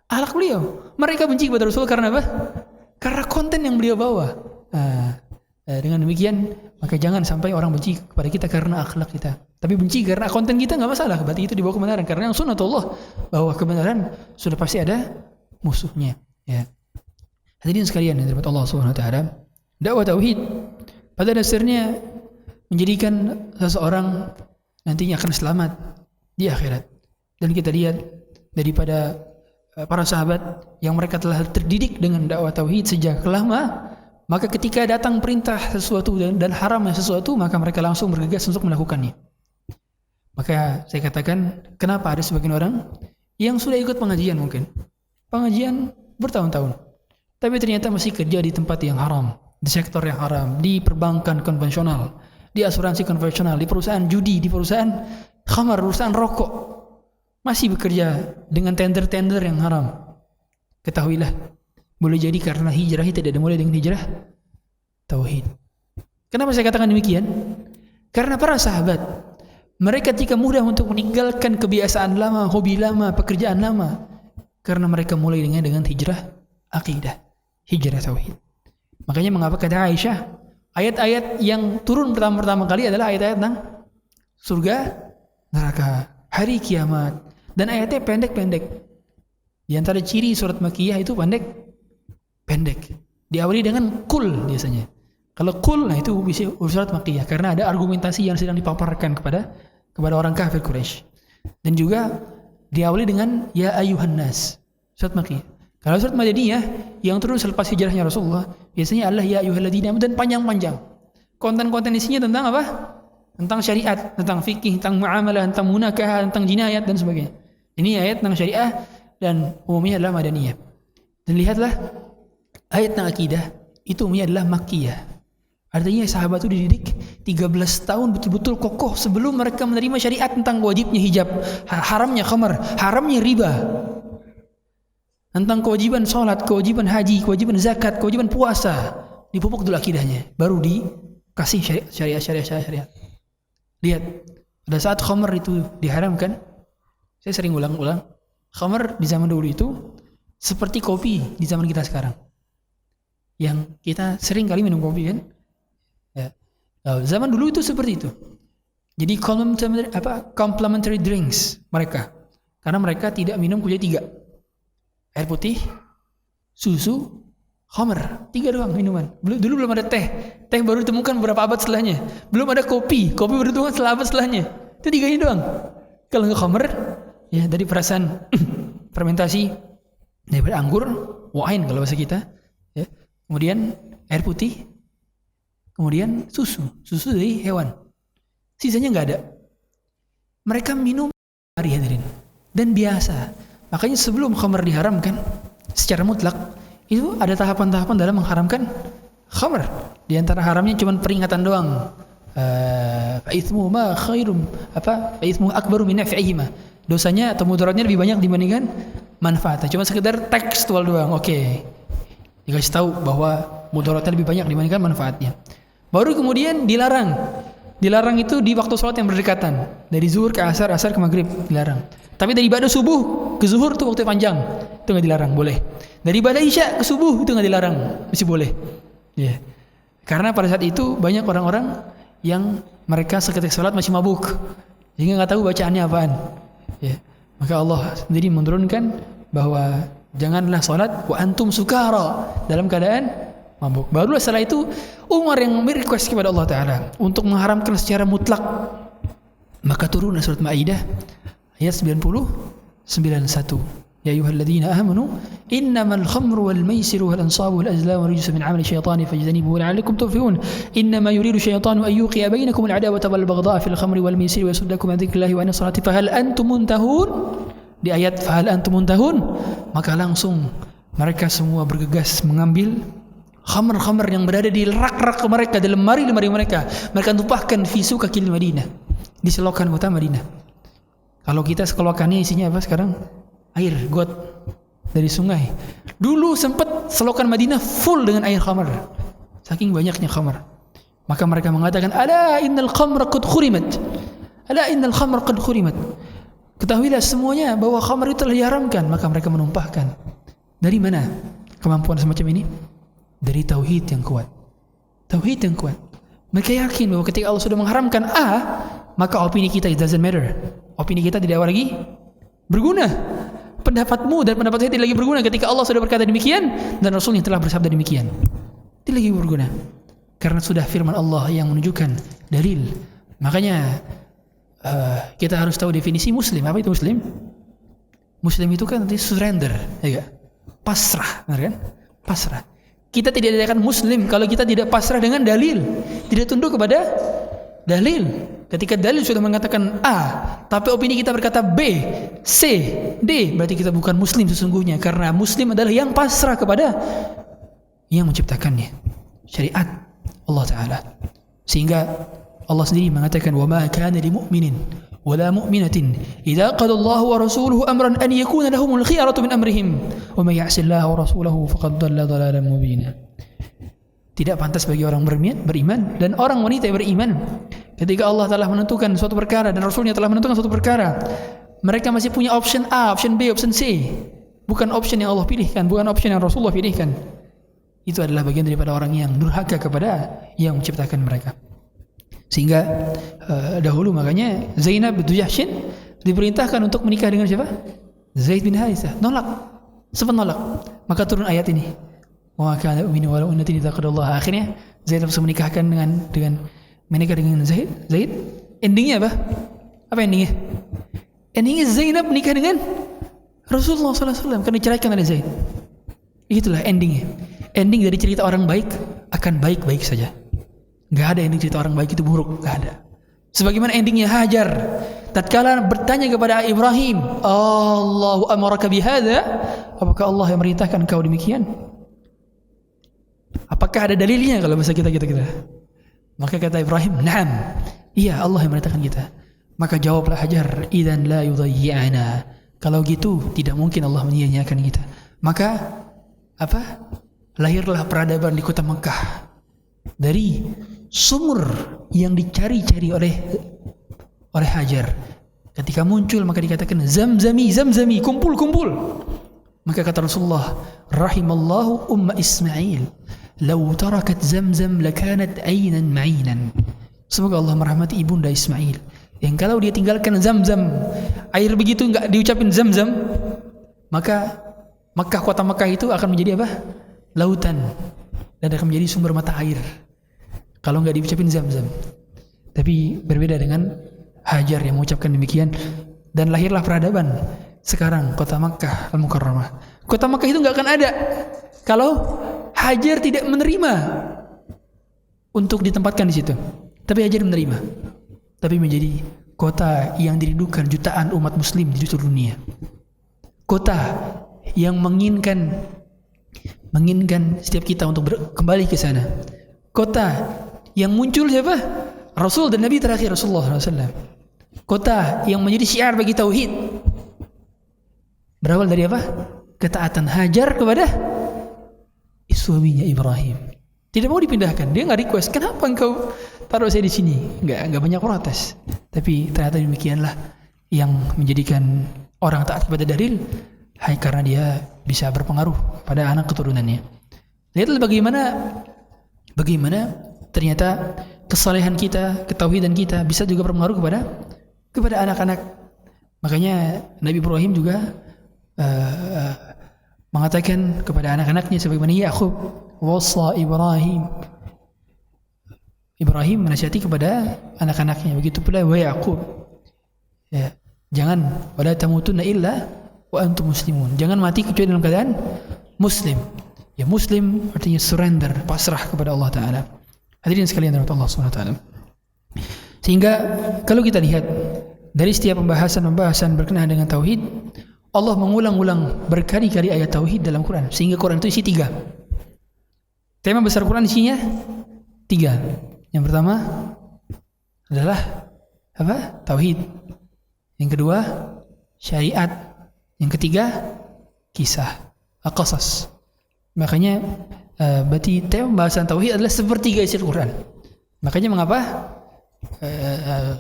akhlak beliau. Mereka benci kepada Rasulullah karena apa? Karena konten yang beliau bawa. Dengan demikian, maka jangan sampai orang benci kepada kita karena akhlak kita. Tapi benci karena konten kita nggak masalah. Berarti itu dibawa kebenaran. Karena yang sunnatullah, bahwa kebenaran sudah pasti ada musuhnya. Ya. Hadirin sekalian yang dirahmati Allah Subhanahu wa taala, dakwah tauhid pada dasarnya menjadikan seseorang nantinya akan selamat di akhirat. Dan kita lihat daripada para sahabat yang mereka telah terdidik dengan dakwah tauhid sejak lama, maka ketika datang perintah sesuatu dan haramnya sesuatu, maka mereka langsung bergegas untuk melakukannya. Maka saya katakan, kenapa ada sebagian orang yang sudah ikut pengajian bertahun-tahun, tapi ternyata masih kerja di tempat yang haram, di sektor yang haram, di perbankan konvensional, di asuransi konvensional, di perusahaan judi, di perusahaan khamar, perusahaan rokok, masih bekerja dengan tender-tender yang haram. Ketahuilah, boleh jadi karena hijrah tidak dimulai dengan hijrah tauhid. Kenapa saya katakan demikian? Karena para sahabat, mereka ketika mudah untuk meninggalkan kebiasaan lama, hobi lama, pekerjaan lama, karena mereka mulai dengan hijrah akidah, hijrah tauhid. Makanya mengapa kata Aisyah, ayat-ayat yang turun pertama kali adalah ayat-ayat tentang surga, neraka, hari kiamat, dan ayatnya pendek-pendek. Di antara ciri surat Makkiyah itu pendek. Diawali dengan kul biasanya. Kalau kul, nah itu bisa surat Makkiyah karena ada argumentasi yang sedang dipaparkan kepada orang kafir Quraisy. Dan juga diawali dengan ya ayuhan nas, surat Makkiyah. Kalau surat Madaniyah yang turun selepas hijrahnya Rasulullah, biasanya Allah ya ayyuhalladzina amanu, dan panjang-panjang. Konten-konten isinya tentang apa? Tentang syariat, tentang fikih, tentang muamalah, tentang munakahah, tentang jinayat dan sebagainya. Ini ayat tentang syariah dan umumnya adalah Madaniyah. Dan lihatlah ayat tentang akidah itu umumnya adalah Makkiyah. Artinya sahabat itu dididik 13 tahun betul-betul kokoh sebelum mereka menerima syariat tentang wajibnya hijab, haramnya khamar, haramnya riba, tentang kewajiban sholat, kewajiban haji, kewajiban zakat, kewajiban puasa. Dipupuk dulu akidahnya, baru dikasih syariat. Lihat, pada saat khamar itu diharamkan, saya sering ulang-ulang, khamar di zaman dulu itu seperti kopi di zaman kita sekarang. Yang kita sering kali minum kopi kan? Ya. Zaman dulu itu seperti itu. Jadi complementary drinks mereka. Karena mereka tidak minum kecuali 3. Air putih, susu, khamar, 3 doang minuman. Dulu belum ada teh baru ditemukan beberapa abad setelahnya. Belum ada kopi baru ditemukan setelah abad setelahnya. Itu 3 ini doang. Kalau nggak khamr, ya dari perasaan fermentasi daripada anggur, wine kalau bahasa kita, ya. Kemudian air putih, kemudian susu dari hewan. Sisanya nggak ada. Mereka minum hari hadirin dan biasa. Makanya sebelum khamr diharamkan secara mutlak, itu ada tahapan-tahapan dalam mengharamkan khamr. Di antara haramnya cuma peringatan doang. Faithmu ma khairum faithmu akbaru min naf'ihima. Dosanya atau mudaratnya lebih banyak dibandingkan manfaatnya. Cuma sekedar tekstual doang. Oke. Dikasih tahu bahwa mudaratnya lebih banyak dibandingkan manfaatnya. Baru kemudian dilarang. Dilarang itu di waktu sholat yang berdekatan. Dari zuhur ke asar, asar ke maghrib dilarang. Tapi dari ibadah subuh ke zuhur itu waktu panjang, itu nggak dilarang, boleh. Dari ibadah isya ke subuh itu nggak dilarang, masih boleh. Ya. Yeah. Karena pada saat itu banyak orang-orang yang mereka seketika sholat masih mabuk, sehingga nggak tahu bacaannya apaan. Ya. Maka Allah sendiri menurunkan bahwa janganlah sholat wa antum sukara, dalam keadaan mabuk. Barulah setelah itu Umar yang request kepada Allah Ta'ala untuk mengharamkan secara mutlak. Maka turunlah surat Maidah ayat 91. Ya ayyuhalladzina amanu innamal khamru wal maisiru wal ansabu wal azlamu rijsun min 'amali syaitani fajtanibuhu la'allakum tuflihun. Innama yuridu syaitanu an yuqi'a bainakum al 'adawata wal baghdha'a fil khamri wal maisiri wa yasuddakum 'an dzikrillahi wa 'anis salati fahal antum muntahun. Di ayat fahal antum muntahun, maka langsung mereka semua bergegas mengambil khamr-khamr yang berada di rak-rak mereka, di lemari-lemari mereka. Mereka tumpahkan fi suqil Madinah, di selokan kota Madinah. Kalau kita selokannya isinya apa sekarang? Air got dari sungai. Dulu sempat selokan Madinah full dengan air khamr, saking banyaknya khamr. Maka mereka mengatakan, ala innal khamra qad khurimat, ala innal khamra qad khurimat. Ketahuilah semuanya bahwa khamr itu telah diharamkan. Maka mereka menumpahkan. Dari mana kemampuan semacam ini? Dari tauhid yang kuat. Tauhid yang kuat. Mereka yakin bahwa ketika Allah sudah mengharamkan A, maka opini kita it doesn't matter. Opini kita tidak lagi berguna. Pendapatmu dan pendapat saya tidak lagi berguna ketika Allah sudah berkata demikian dan Rasulnya telah bersabda demikian. Tidak lagi berguna. Karena sudah firman Allah yang menunjukkan dalil. Makanya kita harus tahu definisi muslim. Apa itu muslim? Muslim itu kan nanti surrender, ya, pasrah, benar kan? Pasrah. Kita tidak dikatakan muslim kalau kita tidak pasrah dengan dalil, tidak tunduk kepada dalil. Ketika dalil sudah mengatakan A, tapi opini kita berkata B, C, D, berarti kita bukan muslim sesungguhnya. Karena muslim adalah yang pasrah kepada yang menciptakannya, syariat Allah Ta'ala. Sehingga Allah sendiri mengatakan, وَمَا كَانَ لِمُؤْمِنٍ وَلَا مُؤْمِنَةٍ إِذَا قَضَى اللَّهُ وَرَسُولُهُ أَمْرًا أَنْ يَكُونَ لَهُمُ الْخِيَرَةُ مِنْ أَمْرِهِمْ وَمَنْ يَعْصِ اللَّهَ وَرَسُولَهُ فَقَدْ ضَلَّ ضَلَالًا مُبِينًا. Tidak pantas bagi orang beriman dan orang wanita yang beriman ketika Allah telah menentukan suatu perkara dan Rasulnya telah menentukan suatu perkara, mereka masih punya option A, option B, option C, bukan option yang Allah pilihkan, bukan option yang Rasulullah pilihkan. Itu adalah bagian daripada orang yang durhaka kepada yang menciptakan mereka. Sehingga dahulu makanya Zainab bintu Jahsy diperintahkan untuk menikah dengan siapa? Zaid bin Harithah. Nolak, sempat nolak. Maka turun ayat ini. Wa kana mu'minu wa unnati idza qadallahu. Akhirnya Zaid bisa menikahkan dengan menikah dengan Zaid. Endingnya apa? Apa endingnya? Endingnya Zainab menikah dengan Rasulullah SAW karena diceraikan oleh Zaid. Itulah endingnya. Ending dari cerita orang baik akan baik-baik saja. Gak ada ending cerita orang baik itu buruk, gak ada. Sebagaimana endingnya Hajar tatkala bertanya kepada Ibrahim, Allahu amaraka bihadza? Apakah Allah yang merintahkan engkau demikian? Apakah ada dalilnya kalau bahasa kita? Maka kata Ibrahim, "Na'am." Iya, Allah yang merintahkan kita. Maka jawablah Hajar, "Idzan la yudayyi'ana." Kalau gitu tidak mungkin Allah menyia-nyiakan kita. Maka apa? Lahirlah peradaban di kota Mekah dari sumur yang dicari-cari oleh Hajar. Ketika muncul maka dikatakan zamzami, kumpul. Maka kata Rasulullah, rahimallahu umma Ismail, law tarakat zamzam lakanat aynan ma'inan. Semoga Allah merahmati ibunda Ismail yang kalau dia tinggalkan zamzam, air begitu enggak diucapin zamzam, maka Makkah, kota Makkah itu akan menjadi apa? Lautan, dan akan menjadi sumber mata air kalau enggak diucapin zamzam. Tapi berbeda dengan Hajar yang mengucapkan demikian, dan lahirlah peradaban. Sekarang kota Makkah Al-Mukarramah. Kota Makkah itu nggak akan ada kalau Hajar tidak menerima untuk ditempatkan di situ. Tapi Hajar menerima. Tapi menjadi kota yang dirindukan jutaan umat muslim di seluruh dunia. Kota yang menginginkan setiap kita untuk kembali ke sana. Kota yang muncul siapa? Rasul dan Nabi terakhir Rasulullah SAW. Kota yang menjadi syiar bagi tauhid. Berawal dari apa? Ketaatan Hajar kepada suaminya Ibrahim. Tidak mau dipindahkan. Dia nggak request. Kenapa engkau taruh saya di sini? Nggak banyak protes. Tapi ternyata demikianlah yang menjadikan orang taat kepada dalil, karena dia bisa berpengaruh pada anak keturunannya. Lihatlah bagaimana ternyata kesalehan kita, ketauhidan kita bisa juga berpengaruh kepada anak-anak. Makanya Nabi Ibrahim juga mengatakan kepada anak-anaknya sebagaimana Yakub wasa Ibrahim menasihati kepada anak-anaknya, begitu pula wa Yakub, ya, jangan wala tamutunna illa wa antum muslimun, jangan mati kecuali dalam keadaan muslim. Ya, muslim artinya surrender, pasrah kepada Allah Ta'ala. Hadirin sekalian rahmat Allah Subhanahu wa Ta'ala. Sehingga kalau kita lihat dari setiap pembahasan berkenaan dengan tauhid, Allah mengulang-ulang berkali-kali ayat tauhid dalam Quran, sehingga Quran itu isi 3. Tema besar Quran isinya 3. Yang pertama adalah apa? Tauhid. Yang kedua syariat. Yang ketiga kisah, qasas. Makanya berarti tema pembahasan tauhid adalah sepertiga isi Quran. Makanya mengapa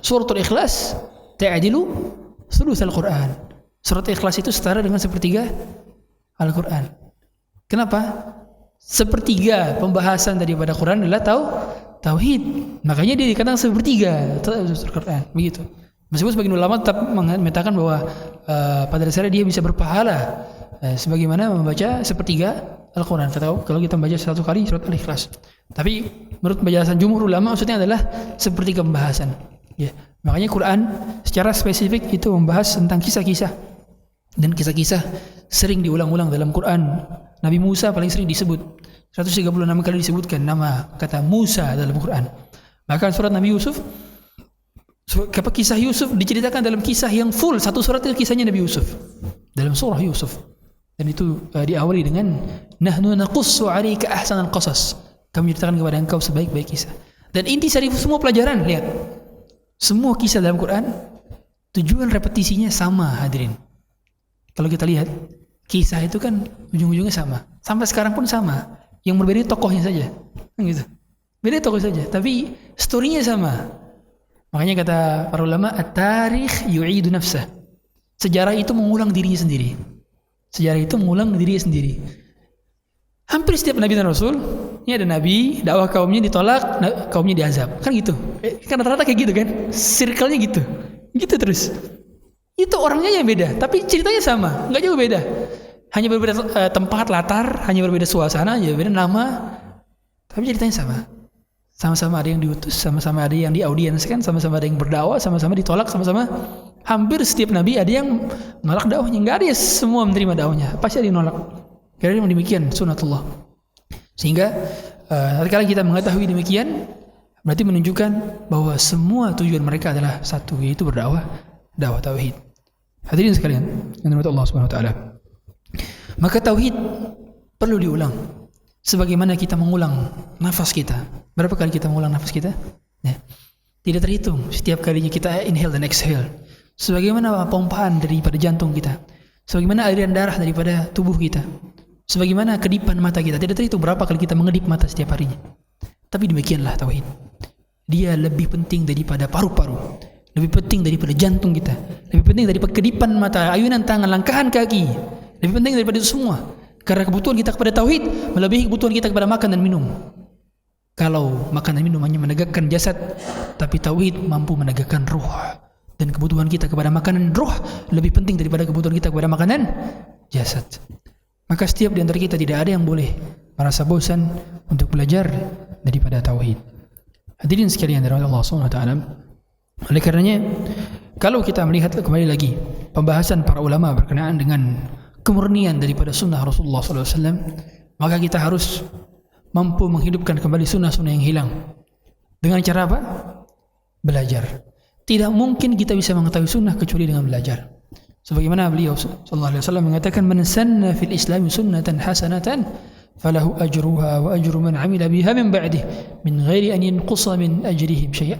suratul Ikhlas ta'dilu thulutsal Quran. Surat Ikhlas itu setara dengan sepertiga Al-Quran. Kenapa? Sepertiga pembahasan daripada Quran adalah tauhid. Makanya dia dikatakan sepertiga Al-Quran. Begitu. Meskipun sebagian ulama tetap mengatakan bahwa pada dasarnya dia bisa berpahala sebagaimana membaca sepertiga Al-Quran. Kalau kita membaca 1 kali surat Al-Ikhlas. Tapi menurut penjelasan jumhur ulama maksudnya adalah sepertiga pembahasan. Ya. Makanya Quran secara spesifik itu membahas tentang kisah-kisah. Dan kisah-kisah sering diulang-ulang dalam Quran. Nabi Musa paling sering disebut. 136 kali disebutkan nama kata Musa dalam Quran. Bahkan surat Nabi Yusuf, kisah Yusuf diceritakan dalam kisah yang full. 1 surat itu kisahnya Nabi Yusuf. Dalam surah Yusuf. Dan itu diawali dengan Nahnu naqussu 'alaika ahsanal qasas. Kami ceritakan kepada engkau sebaik-baik kisah. Dan inti dari semua pelajaran, lihat. Semua kisah dalam Quran tujuan repetisinya sama, hadirin. Kalau kita lihat kisah itu kan ujung-ujungnya sama. Sampai sekarang pun sama. Yang berbeda tokohnya saja. Gitu. Beda tokoh saja, tapi storynya sama. Makanya kata para ulama, at-tarikh yu'idu nafsah. Sejarah itu mengulang dirinya sendiri. Sejarah itu mengulang dirinya sendiri. Hampir setiap nabi dan rasul, ini ada nabi, dakwah kaumnya ditolak, kaumnya diazab. Kan gitu. Kan rata-rata kayak gitu kan. Circle-nya gitu. Gitu terus. Itu orangnya yang beda, tapi ceritanya sama, nggak jauh beda. Hanya berbeda tempat, latar, hanya berbeda suasana, hanya berbeda nama, tapi ceritanya sama. Sama-sama ada yang diutus, sama-sama ada yang diaudienskan, sama-sama ada yang berdakwah, sama-sama ditolak, sama-sama hampir setiap nabi ada yang menolak dakwahnya. Nggak ada yang semua menerima dakwahnya, pasti ada yang menolak. Karena demikian sunnatullah. Sehingga ketika kita mengetahui demikian, berarti menunjukkan bahwa semua tujuan mereka adalah satu, yaitu berdakwah, dakwah tauhid. Hadirin sekalian yang dirahmati Allah Subhanahu wa taala. Maka tauhid perlu diulang. Sebagaimana kita mengulang nafas kita. Berapa kali kita mengulang nafas kita? Ya. Tidak terhitung setiap kalinya kita inhale dan exhale. Sebagaimana pompaan daripada jantung kita. Sebagaimana aliran darah daripada tubuh kita. Sebagaimana kedipan mata kita. Tidak terhitung berapa kali kita mengedip mata setiap harinya. Tapi demikianlah tauhid. Dia lebih penting daripada paru-paru. Lebih penting daripada jantung kita. Lebih penting daripada kedipan mata, ayunan tangan, langkahan kaki. Lebih penting daripada itu semua. Karena kebutuhan kita kepada tauhid melebihi kebutuhan kita kepada makan dan minum. Kalau makan dan minum hanya menegakkan jasad, tapi tauhid mampu menegakkan ruh. Dan kebutuhan kita kepada makanan ruh lebih penting daripada kebutuhan kita kepada makanan jasad. Maka setiap di antara kita tidak ada yang boleh merasa bosan untuk belajar daripada tauhid. Hadirin sekalian dari Allah Subhanahu wa taala. Oleh karenanya kalau kita melihat kembali lagi pembahasan para ulama berkenaan dengan kemurnian daripada sunnah Rasulullah SAW, maka kita harus mampu menghidupkan kembali sunnah-sunnah yang hilang. Dengan cara apa? Belajar. Tidak mungkin kita bisa mengetahui sunnah kecuali dengan belajar. Sebagaimana beliau sallallahu alaihi wasallam mengatakan, "Man sanna fil Islam sunnatan hasanatan falahu ajruha wa ajru man 'amila biha min ba'dih min ghairi an yanqusa min ajrihim syai'a."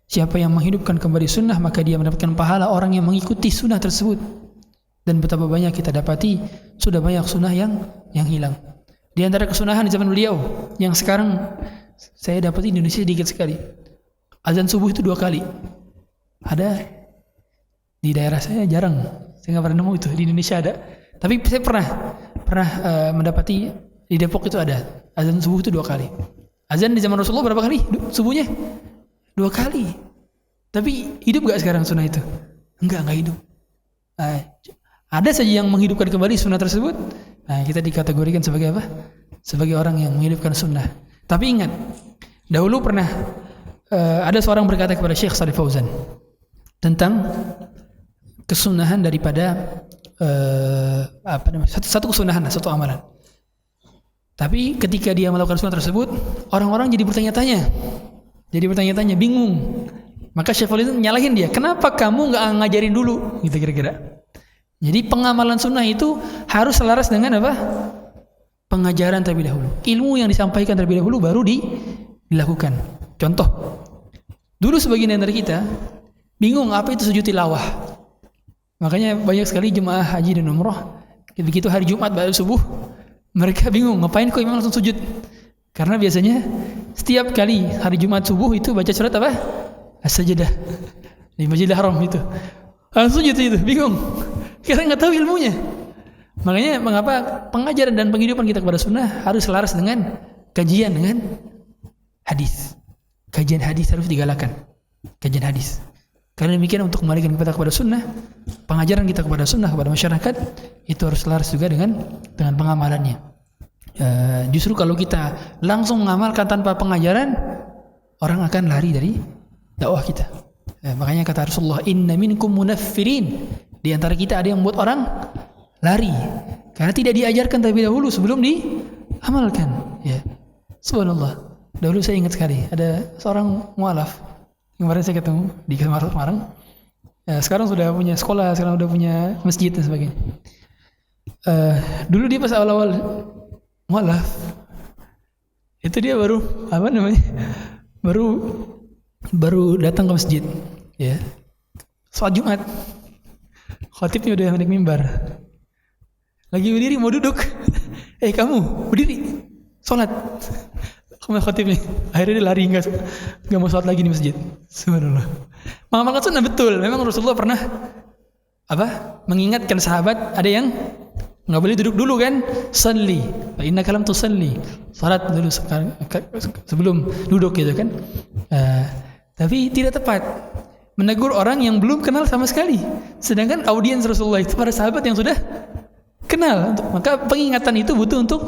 Siapa yang menghidupkan kembali sunnah, maka dia mendapatkan pahala orang yang mengikuti sunnah tersebut. Dan betapa banyak kita dapati sudah banyak sunnah yang hilang. Di antara kesunahan di zaman beliau yang sekarang saya dapat di Indonesia sedikit sekali. Azan subuh itu 2 kali. Ada di daerah saya jarang. Saya nggak pernah nemu itu di Indonesia ada. Tapi saya pernah mendapati di Depok itu ada azan subuh itu 2 kali. Azan di zaman Rasulullah berapa kali subuhnya? 2 kali. Tapi hidup gak sekarang sunnah itu? Enggak hidup. Ada saja yang menghidupkan kembali sunnah tersebut. Kita dikategorikan sebagai apa? Sebagai orang yang menghidupkan sunnah. Tapi ingat, dahulu pernah ada seorang berkata kepada Syekh Shalih Fauzan tentang kesunahan daripada satu kesunahan, satu amalan. Tapi ketika dia melakukan sunnah tersebut, orang-orang jadi bertanya-tanya, bingung. Maka Syekh Fauzan nyalahin dia, kenapa kamu nggak ngajarin dulu? Gitu kira-kira. Jadi pengamalan sunnah itu harus selaras dengan apa? Pengajaran terlebih dahulu. Ilmu yang disampaikan terlebih dahulu baru dilakukan. Contoh, dulu sebagian dari kita bingung apa itu sujud tilawah. Makanya banyak sekali jemaah haji dan umrah begitu hari Jumat pada subuh mereka bingung ngapain kok imam langsung sujud. Karena biasanya setiap kali hari Jumat subuh itu baca surat apa? As-Sajdah di Masjidil Haram itu. Langsung sujud itu, bingung. Karena nggak tahu ilmunya. Makanya mengapa pengajaran dan penghidupan kita kepada sunnah harus selaras dengan kajian dengan hadis. Kajian hadis harus digalakan. Kajian hadis. Karena demikian untuk kembalikan kita kepada sunnah, pengajaran kita kepada sunnah kepada masyarakat itu harus selaras juga dengan pengamalannya. Justru kalau kita langsung mengamalkan tanpa pengajaran, orang akan lari dari dakwah kita. Makanya kata Rasulullah, "Inna minkum munaffirin." Di antara kita ada yang membuat orang lari karena tidak diajarkan terlebih dahulu sebelum diamalkan. Ya, subhanallah. Dahulu saya ingat sekali ada seorang mualaf kemarin saya ketemu di Semarang. Sekarang sudah punya sekolah, sekarang sudah punya masjid dan sebagainya. Dulu dia pas awal-awal mualaf itu dia baru datang ke masjid, ya, sholat Jumat. Khatibnya udah naik mimbar, lagi berdiri mau duduk, kamu berdiri sholat. Kemudian khatibnya akhirnya dia lari nggak mau sholat lagi di masjid. Subhanallah. Mengamalkan sunnah betul. Memang Rasulullah pernah mengingatkan sahabat ada yang nggak boleh duduk dulu kan, salli fa innaka lam tusalli, salat dulu sebelum duduk gitu kan. Tapi tidak tepat menegur orang yang belum kenal sama sekali, sedangkan audiens Rasulullah itu para sahabat yang sudah kenal. Maka pengingatan itu butuh untuk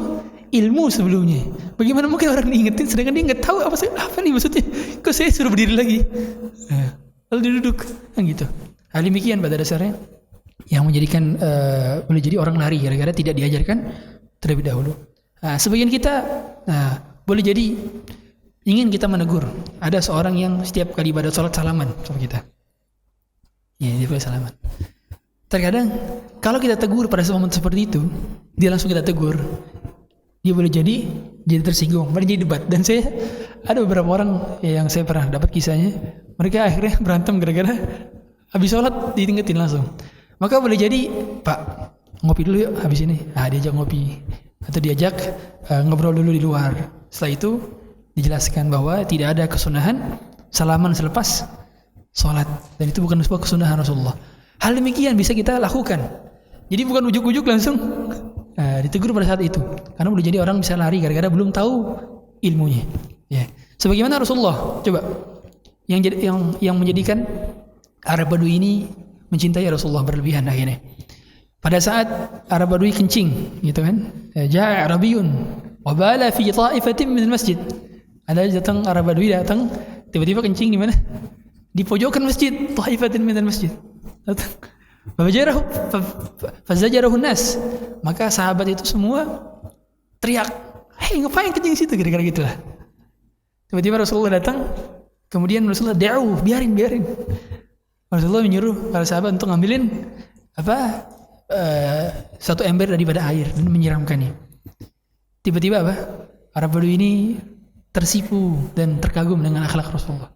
ilmu sebelumnya. Bagaimana mungkin orang diingetin sedangkan dia nggak tahu apa nih maksudnya, kok saya suruh berdiri lagi lalu duduk kan gitu. Hal demikian pada dasarnya yang menjadikan boleh jadi orang lari gara-gara tidak diajarkan terlebih dahulu. Sebagian kita boleh jadi ingin kita menegur. Ada seorang yang setiap kali ibadah sholat salaman sama kita. Ya, dia boleh salaman. Terkadang kalau kita tegur pada momen seperti itu, dia langsung kita tegur, dia boleh jadi tersinggung, boleh jadi debat. Dan saya ada beberapa orang yang saya pernah dapat kisahnya, mereka akhirnya berantem gara-gara habis sholat diingetin langsung. Maka boleh jadi, Pak, ngopi dulu yuk habis ini. Diajak ngopi atau diajak ngobrol dulu di luar. Setelah itu dijelaskan bahwa tidak ada kesunahan salaman selepas sholat, dan itu bukan sebuah kesunahan Rasulullah. Hal demikian bisa kita lakukan. Jadi bukan ujuk-ujuk langsung ditegur pada saat itu, karena boleh jadi orang bisa lari gara-gara belum tahu ilmunya. Ya, sebagaimana Rasulullah, coba yang menjadikan Arab Badui ini mencintai Rasulullah berlebihan akhirnya. Pada saat Arab Badui kencing, gitu kan? Ja'a Arabiyun wa bala fi ta'ifatin min al-masjid. Ada datang Arab Badui datang, tiba-tiba kencing di mana? di pojokan masjid, ta'ifatin minal masjid. Fazajarahu nas. Maka sahabat itu semua teriak, "Hei, ngapain kencing situ?" Kira-kira gitulah. Tiba-tiba Rasulullah datang, kemudian Rasulullah biarin. Rasulullah menyuruh para sahabat untuk ngambilin satu ember daripada air dan menyiramkannya. Tiba-tiba Arab Badui ini tersipu dan terkagum dengan akhlak Rasulullah.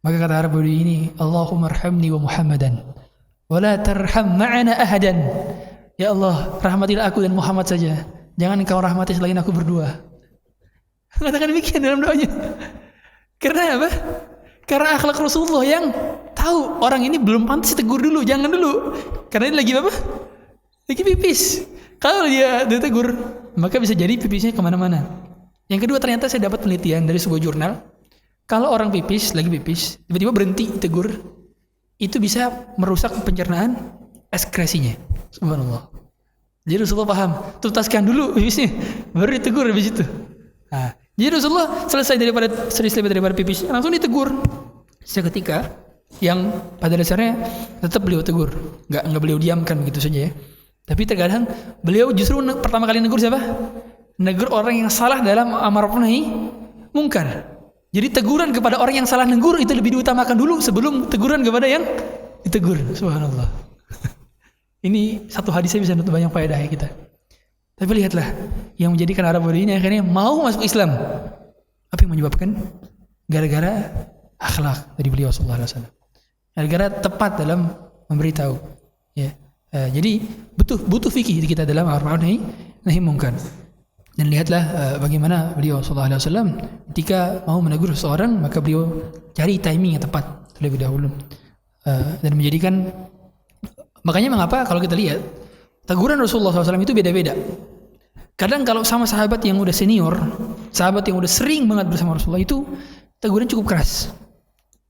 Maka kata Arab Badui ini, "Allahumma arhamni wa Muhammadan wa la tarham ma'ana ahadan." Ya Allah, rahmatilah aku dan Muhammad saja. Jangan engkau rahmati selain aku berdua. Mengatakan demikian dalam doanya. Karena apa? Karena akhlak Rasulullah yang tahu orang ini belum pantas ditegur dulu, jangan dulu. Karena ini lagi apa? Lagi pipis. Kalau dia ditegur, maka bisa jadi pipisnya kemana-mana. Yang kedua, ternyata saya dapat penelitian dari sebuah jurnal. Kalau orang lagi pipis, tiba-tiba berhenti tegur, itu bisa merusak pencernaan ekskresinya. Subhanallah. Jadi Rasulullah paham, tuntaskan dulu pipisnya, baru ditegur habis itu. Nah, jadi Rasulullah selesai daripada pipis, langsung ditegur. Seketika yang pada dasarnya tetap beliau tegur, nggak beliau diamkan begitu saja ya. Tapi terkadang beliau justru pertama kali negur siapa? Negur orang yang salah dalam amar nahi mungkar. Jadi teguran kepada orang yang salah negur itu lebih diutamakan dulu sebelum teguran kepada yang ditegur. Subhanallah. Ini satu hadisnya bisa nutup banyak faedah ya kita. Tapi lihatlah yang menjadikan Arab Badui ini akhirnya mau masuk Islam. Apa yang menyebabkan? Gara-gara akhlak dari beliau sallallahu alaihi wasallam. Gara-gara tepat dalam memberitahu. Ya. Jadi butuh fikih kita dalam amar nahi mungkar. Dan lihatlah bagaimana beliau sallallahu alaihi wasallam ketika mau menegur seseorang, maka beliau cari timing yang tepat terlebih dahulu. Dan menjadikan, makanya mengapa kalau kita lihat teguran Rasulullah SAW itu beda-beda. Kadang kalau sama sahabat yang udah senior, sahabat yang udah sering banget bersama Rasulullah, itu teguran cukup keras.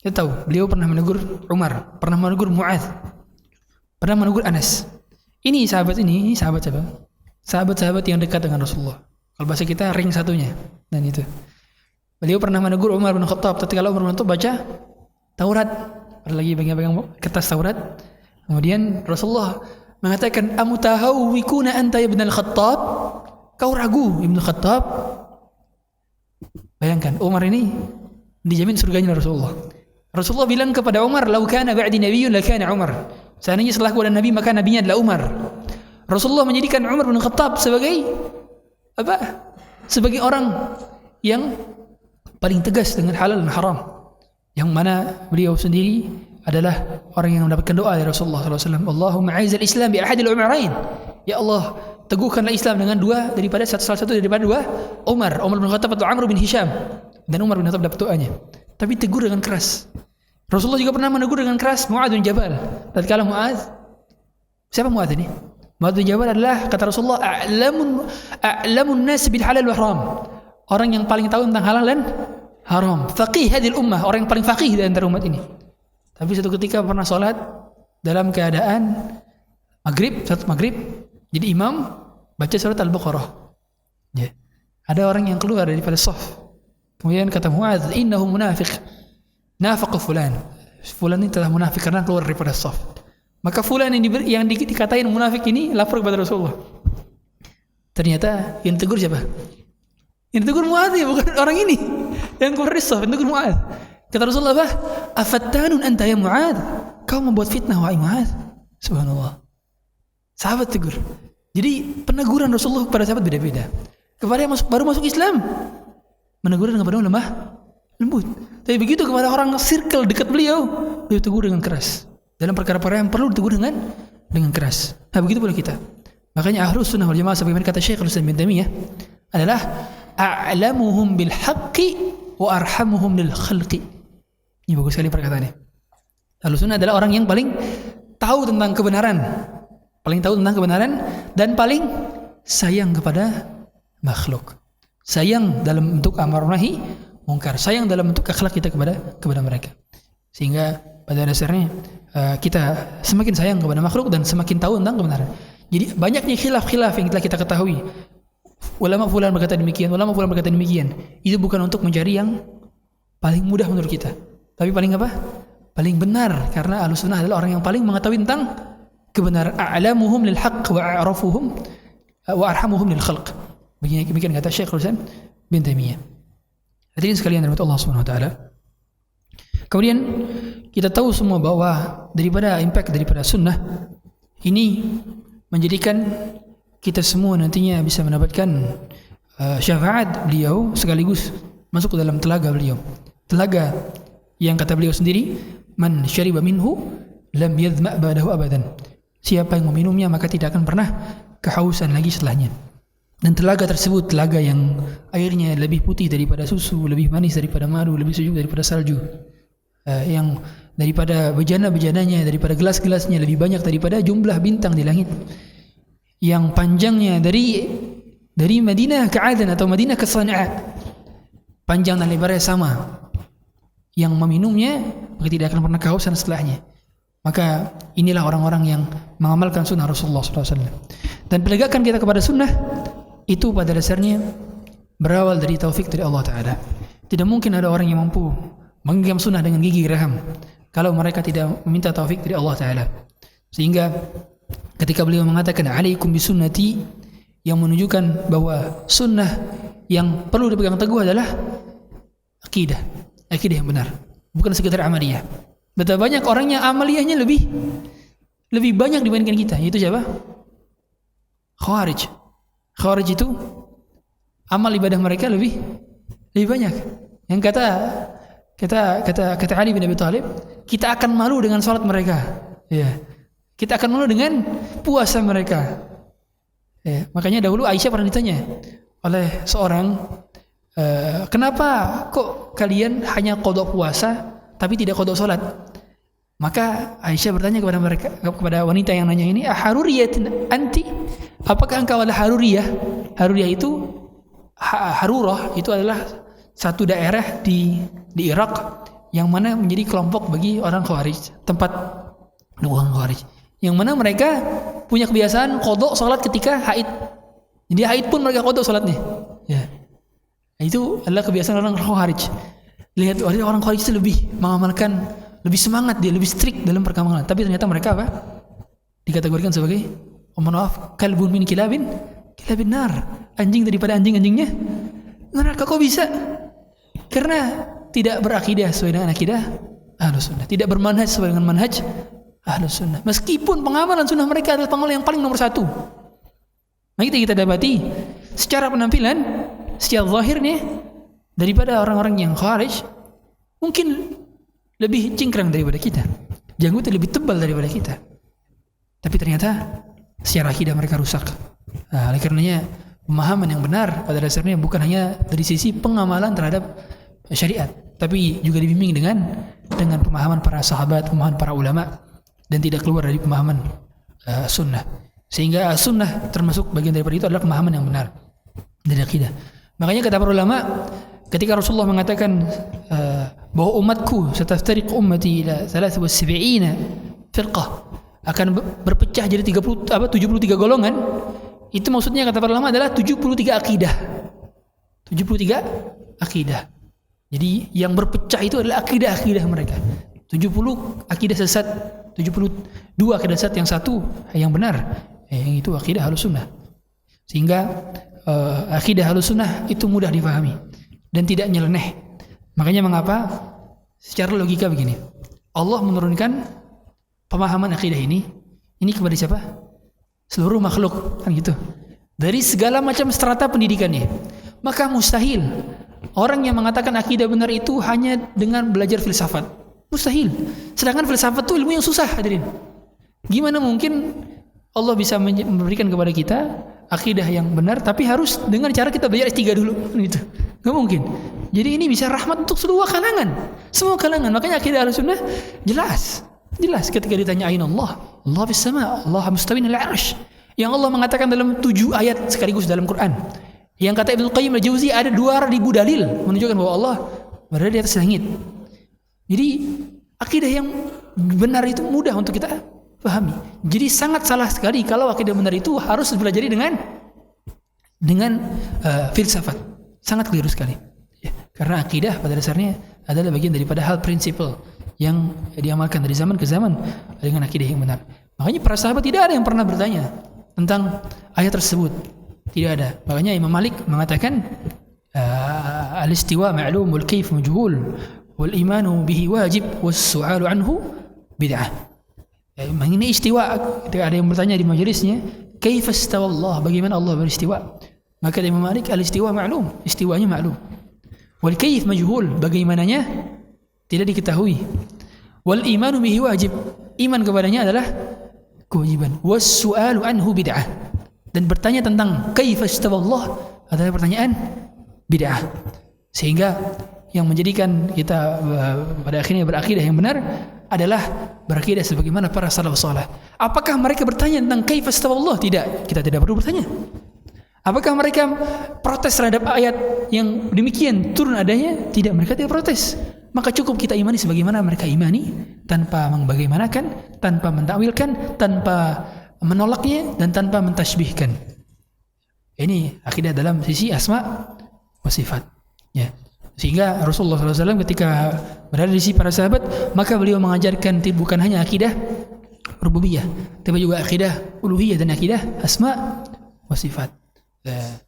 Kita tahu beliau pernah menegur Umar, pernah menegur Mu'adz, pernah menegur Anas. Ini sahabat siapa? Sahabat-sahabat yang dekat dengan Rasulullah. Kalau bahasa kita ring satunya. Dan itu. Beliau pernah menegur Umar bin Khattab tatkala Umar bin Khattab baca Taurat, ada lagi bagian-bagian kertas Taurat. Kemudian Rasulullah mengatakan, "Amutahawwikuna anta ibn al-Khattab?" Kau ragu Ibn Khattab? Bayangkan, Umar ini dijamin surganya Rasulullah. Rasulullah bilang kepada Umar, "Lau kana ba'di nabiyyun lakana Umar." Seandainya setelahku ada nabi, maka nabinya adalah Umar. Rasulullah menjadikan Umar bin Khattab sebagai sebagai orang yang paling tegas dengan halal dan haram, yang mana beliau sendiri adalah orang yang mendapatkan doa dari Rasulullah SAW. "Allahumma a'izzal Islam bi ahadil umarain." Ya Allah, teguhkanlah Islam dengan salah satu daripada dua Umar bin Khattab atau Amr bin Hisham. Dan Umar bin Khattab dapat doanya. Tapi tegur dengan keras. Rasulullah juga pernah menegur dengan keras Mu'adz bin Jabal. Tatkala siapa Mu'adz ini? Mu'adz bin Jabal adalah, kata Rasulullah, a'lamun nas bil halal wa haram. Orang yang paling tahu tentang halal dan haram. Faqih hadil ummah, orang yang paling faqih di antara umat ini. Tapi satu ketika pernah sholat dalam keadaan salat maghrib, jadi imam baca surat Al-Baqarah. Ya. Ada orang yang keluar daripada shaf. Kemudian kata Mu'adz, "Innahu munafiq. Nafaqa fulan." Fulan ini telah munafik karena keluar daripada shaf. Maka fulan yang dikatain munafik ini lapor kepada Rasulullah. Ternyata yang tegur siapa? Yang tegur Mu'adz, bukan orang ini. Yang keluar dari shaf, yang tegur Mu'adz. Kata Rasulullah, "Afattanun anta ya Mu'adz?" Kau membuat fitnah wahai Mu'adz. Subhanallah. Sahabat tegur. Jadi peneguran Rasulullah kepada sahabat beda-beda. Kepada yang baru masuk Islam, menegur dengan penuh lemah lembut. Tapi begitu kepada orang circle dekat beliau tegur dengan keras. Dalam perkara-perkara yang perlu ditegur dengan keras. Nah, begitu pula kita. Makanya Ahlus Sunnah wal Jamaah sebagaimana kata Syekh Al-Islam bin Taimiyah adalah a'lamuhum bil haqqi wa arhamuhum lil khalqi. Ini bagus sekali perkataannya. Ahlus Sunnah adalah orang yang paling tahu tentang kebenaran, dan paling sayang kepada makhluk. Sayang dalam bentuk amar nahi mungkar, sayang dalam bentuk akhlak kita kepada mereka. Sehingga pada dasarnya kita semakin sayang kepada makhluk dan semakin tahu tentang kebenaran. Jadi banyaknya khilaf-khilaf yang telah kita ketahui. Ulama fulan berkata demikian, ulama fulan berkata demikian. Itu bukan untuk mencari yang paling mudah menurut kita, tapi paling paling benar, karena Ahlussunnah adalah orang yang paling mengetahui tentang kebenaran. A'lamuhum lil haqq wa a'rafuhum wa arhamuhum lil khalq. Demikian kata Syekhul Islam bin Taimiyah. Hadirin sekalian rahmat Allah Subhanahu wa taala. Kemudian kita tahu semua bahwa daripada impact daripada sunnah ini menjadikan kita semua nantinya bisa mendapatkan syafaat beliau sekaligus masuk ke dalam telaga beliau. Telaga yang kata beliau sendiri, man syariba minhu lam yadhma' ba'dahu abadan. Siapa yang meminumnya maka tidak akan pernah kehausan lagi setelahnya. Dan telaga tersebut telaga yang airnya lebih putih daripada susu, lebih manis daripada madu, lebih sejuk daripada salju. Yang daripada bejana-bejananya, daripada gelas-gelasnya lebih banyak daripada jumlah bintang di langit. Yang panjangnya dari Madinah ke Aden atau Madinah ke Sana'a, panjang dan lebarnya sama. Yang meminumnya maka tidak akan pernah kehausan setelahnya. Maka inilah orang-orang yang mengamalkan sunnah Rasulullah SAW. Dan penegakan kita kepada sunnah itu pada dasarnya berawal dari taufik dari Allah Ta'ala. Tidak mungkin ada orang yang mampu menggenggam sunnah dengan gigi geraham kalau mereka tidak meminta taufik dari Allah Ta'ala. Sehingga ketika beliau mengatakan alaikum bisunnati, yang menunjukkan bahwa sunnah yang perlu dipegang teguh adalah akidah yang benar, bukan sekedar amaliyah. Betapa banyak orang yang amaliyahnya lebih banyak dibandingkan kita. Yaitu siapa? Khawarij itu amal ibadah mereka lebih banyak. Yang kata Ali bin Abi Thalib, kita akan malu dengan salat mereka. Ya. Kita akan malu dengan puasa mereka. Ya. Makanya dahulu Aisyah pernah ditanya oleh seorang, kenapa kok kalian hanya qada puasa tapi tidak qada salat? Maka Aisyah bertanya kepada wanita yang nanya ini, aharuriyatun anti? Apakah engkau adalah haruriyah? Haruriyah itu Harurah itu adalah satu daerah di Irak yang mana menjadi kelompok bagi orang Khawarij, tempat orang Khawarij, yang mana mereka punya kebiasaan qada salat ketika haid. Jadi haid pun mereka qada salatnya. Ya. Itu adalah kebiasaan orang Khawarij. Lihat orang Khawarij itu lebih mengamalkan, lebih semangat, dia lebih strict dalam perkamalan. Tapi ternyata mereka apa? Dikategorikan sebagai, mohon maaf, kalbun min kilabin nar, anjing daripada anjing-anjingnya neraka. Kok bisa? Karena tidak berakidah sesuai dengan akidah Ahlussunnah, tidak bermanhaj sesuai dengan manhaj Ahlussunnah. Meskipun pengamalan sunnah mereka adalah pengamalan yang paling nomor satu. Mari kita dapati secara penampilan, secara zahirnya daripada orang-orang yang Khawarij mungkin lebih cingkrang daripada kita, janggutnya lebih tebal daripada kita. Tapi ternyata secara akidah mereka rusak. Oleh karenanya pemahaman yang benar pada dasarnya bukan hanya dari sisi pengamalan terhadap syariat, tapi juga dibimbing dengan pemahaman para sahabat, pemahaman para ulama, dan tidak keluar dari pemahaman sunnah. Sehingga sunnah termasuk bagian daripada itu adalah pemahaman yang benar dari akidah. Makanya kata para ulama, ketika Rasulullah mengatakan bahwa umatku sataftariq ummati ila 73 firqah, akan berpecah jadi 73 golongan, itu maksudnya kata para ulama adalah 73 akidah. 73 akidah. Jadi yang berpecah itu adalah akidah-akidah mereka. 70 akidah sesat, 72 akidah sesat, yang satu yang benar, yang itu akidah Ahlussunnah. Sehingga akidah Ahlussunnah itu mudah dipahami dan tidak nyeleneh. Makanya mengapa secara logika begini, Allah menurunkan pemahaman akidah ini kepada siapa? Seluruh makhluk, kan gitu. Dari segala macam strata pendidikannya. Maka mustahil orang yang mengatakan akidah benar itu hanya dengan belajar filsafat. Mustahil. Sedangkan filsafat itu ilmu yang susah, hadirin. Gimana mungkin Allah bisa memberikan kepada kita akidah yang benar, tapi harus dengan cara kita belajar S3 dulu, gitu. Gak mungkin. Jadi ini bisa rahmat untuk semua kalangan. Makanya akidah Ahlussunnah jelas ketika ditanya aina Allah fis sama, Allah mustawin 'alal 'arsy. Yang Allah mengatakan dalam 7 ayat sekaligus dalam Quran. Yang kata Ibnu Qayyim al-Jauzi ada 2.000 dalil menunjukkan bahwa Allah berada di atas langit. Jadi akidah yang benar itu mudah untuk kita pahami. Jadi sangat salah sekali kalau akidah benar itu harus dipelajari dengan filsafat. Sangat keliru sekali. Ya, karena akidah pada dasarnya adalah bagian daripada hal prinsipal yang diamalkan dari zaman ke zaman dengan akidah yang benar. Makanya para sahabat tidak ada yang pernah bertanya tentang ayat tersebut. Tidak ada. Makanya Imam Malik mengatakan al-istiwa ma'lum wal kayf majhul wal imanu bihi wajib was su'alu anhu bid'ah. Mengenai istiwa, ketika ada yang bertanya di majelisnya, kaifa istawa Allah, bagaimana Allah beristiwa? Maka Imam Malik al-istiwa ma'lum, istiwanya ma'lum. Wal kayf majhul, bagaimananya tidak diketahui. Wal imanu bihi wajib, iman kepadanya adalah kewajiban. Was su'alu anhu bid'ah, dan bertanya tentang kaifa istawa Allah adalah pertanyaan bid'ah. Sehingga yang menjadikan kita pada akhirnya berakidah yang benar adalah berakidah sebagaimana para salaf saleh. Apakah mereka bertanya tentang kaifa istawa Allah? Tidak, kita tidak perlu bertanya. Apakah mereka protes terhadap ayat yang demikian turun adanya? Tidak, mereka tidak protes. Maka cukup kita imani sebagaimana mereka imani, tanpa membagaimanakan, tanpa mentakwilkan, tanpa menolaknya, dan tanpa mentasbihkan. Ini akidah dalam sisi asma wa sifat. Ya. Sehingga Rasulullah SAW ketika berada di sisi para sahabat, maka beliau mengajarkan bukan hanya akidah rububiyah, tapi juga akidah uluhiyah dan akidah asma wa sifat.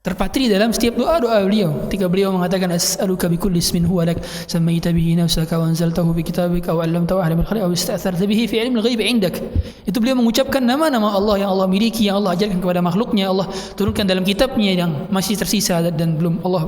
Terpatri dalam setiap doa beliau. Ketika beliau mengatakan as'aluka bikulli ismin huwa lak sammaita bihi nafsaka wa anzaltahu bi kitabika aw 'allamtahu ahada min khalqika aw ista'tharta bihi fi 'ilmi al-ghaib 'indak. Itu beliau mengucapkan nama-nama Allah yang Allah miliki, yang Allah ajarkan kepada makhluknya, Allah turunkan dalam kitabnya yang masih tersisa dan belum Allah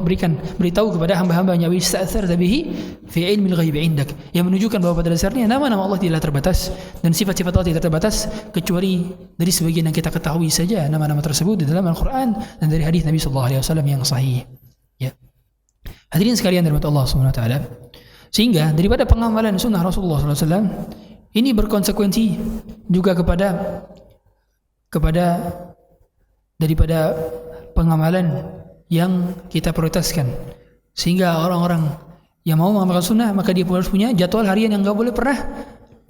beritahu kepada hamba-hambanya, wa ista'tharta bihi fi 'ilmi al-ghaib 'indak, yang menunjukkan bahwa pada dasarnya nama-nama Allah tidaklah terbatas dan sifat-sifat Allah tidak terbatas kecuali dari sebagian yang kita ketahui saja nama-nama tersebut di dalam Al-Qur'an dan dari hadis Nabi sallallahu alaihi wasallam yang sahih. Ya. Hadirin sekalian dari Allah Subhanahu wa taala. Sehingga daripada pengamalan sunnah Rasulullah sallallahu alaihi wasallam ini berkonsekuensi juga kepada daripada pengamalan yang kita prioritaskan. Sehingga orang-orang yang mau mengamalkan sunnah maka dia harus punya jadwal harian yang enggak boleh pernah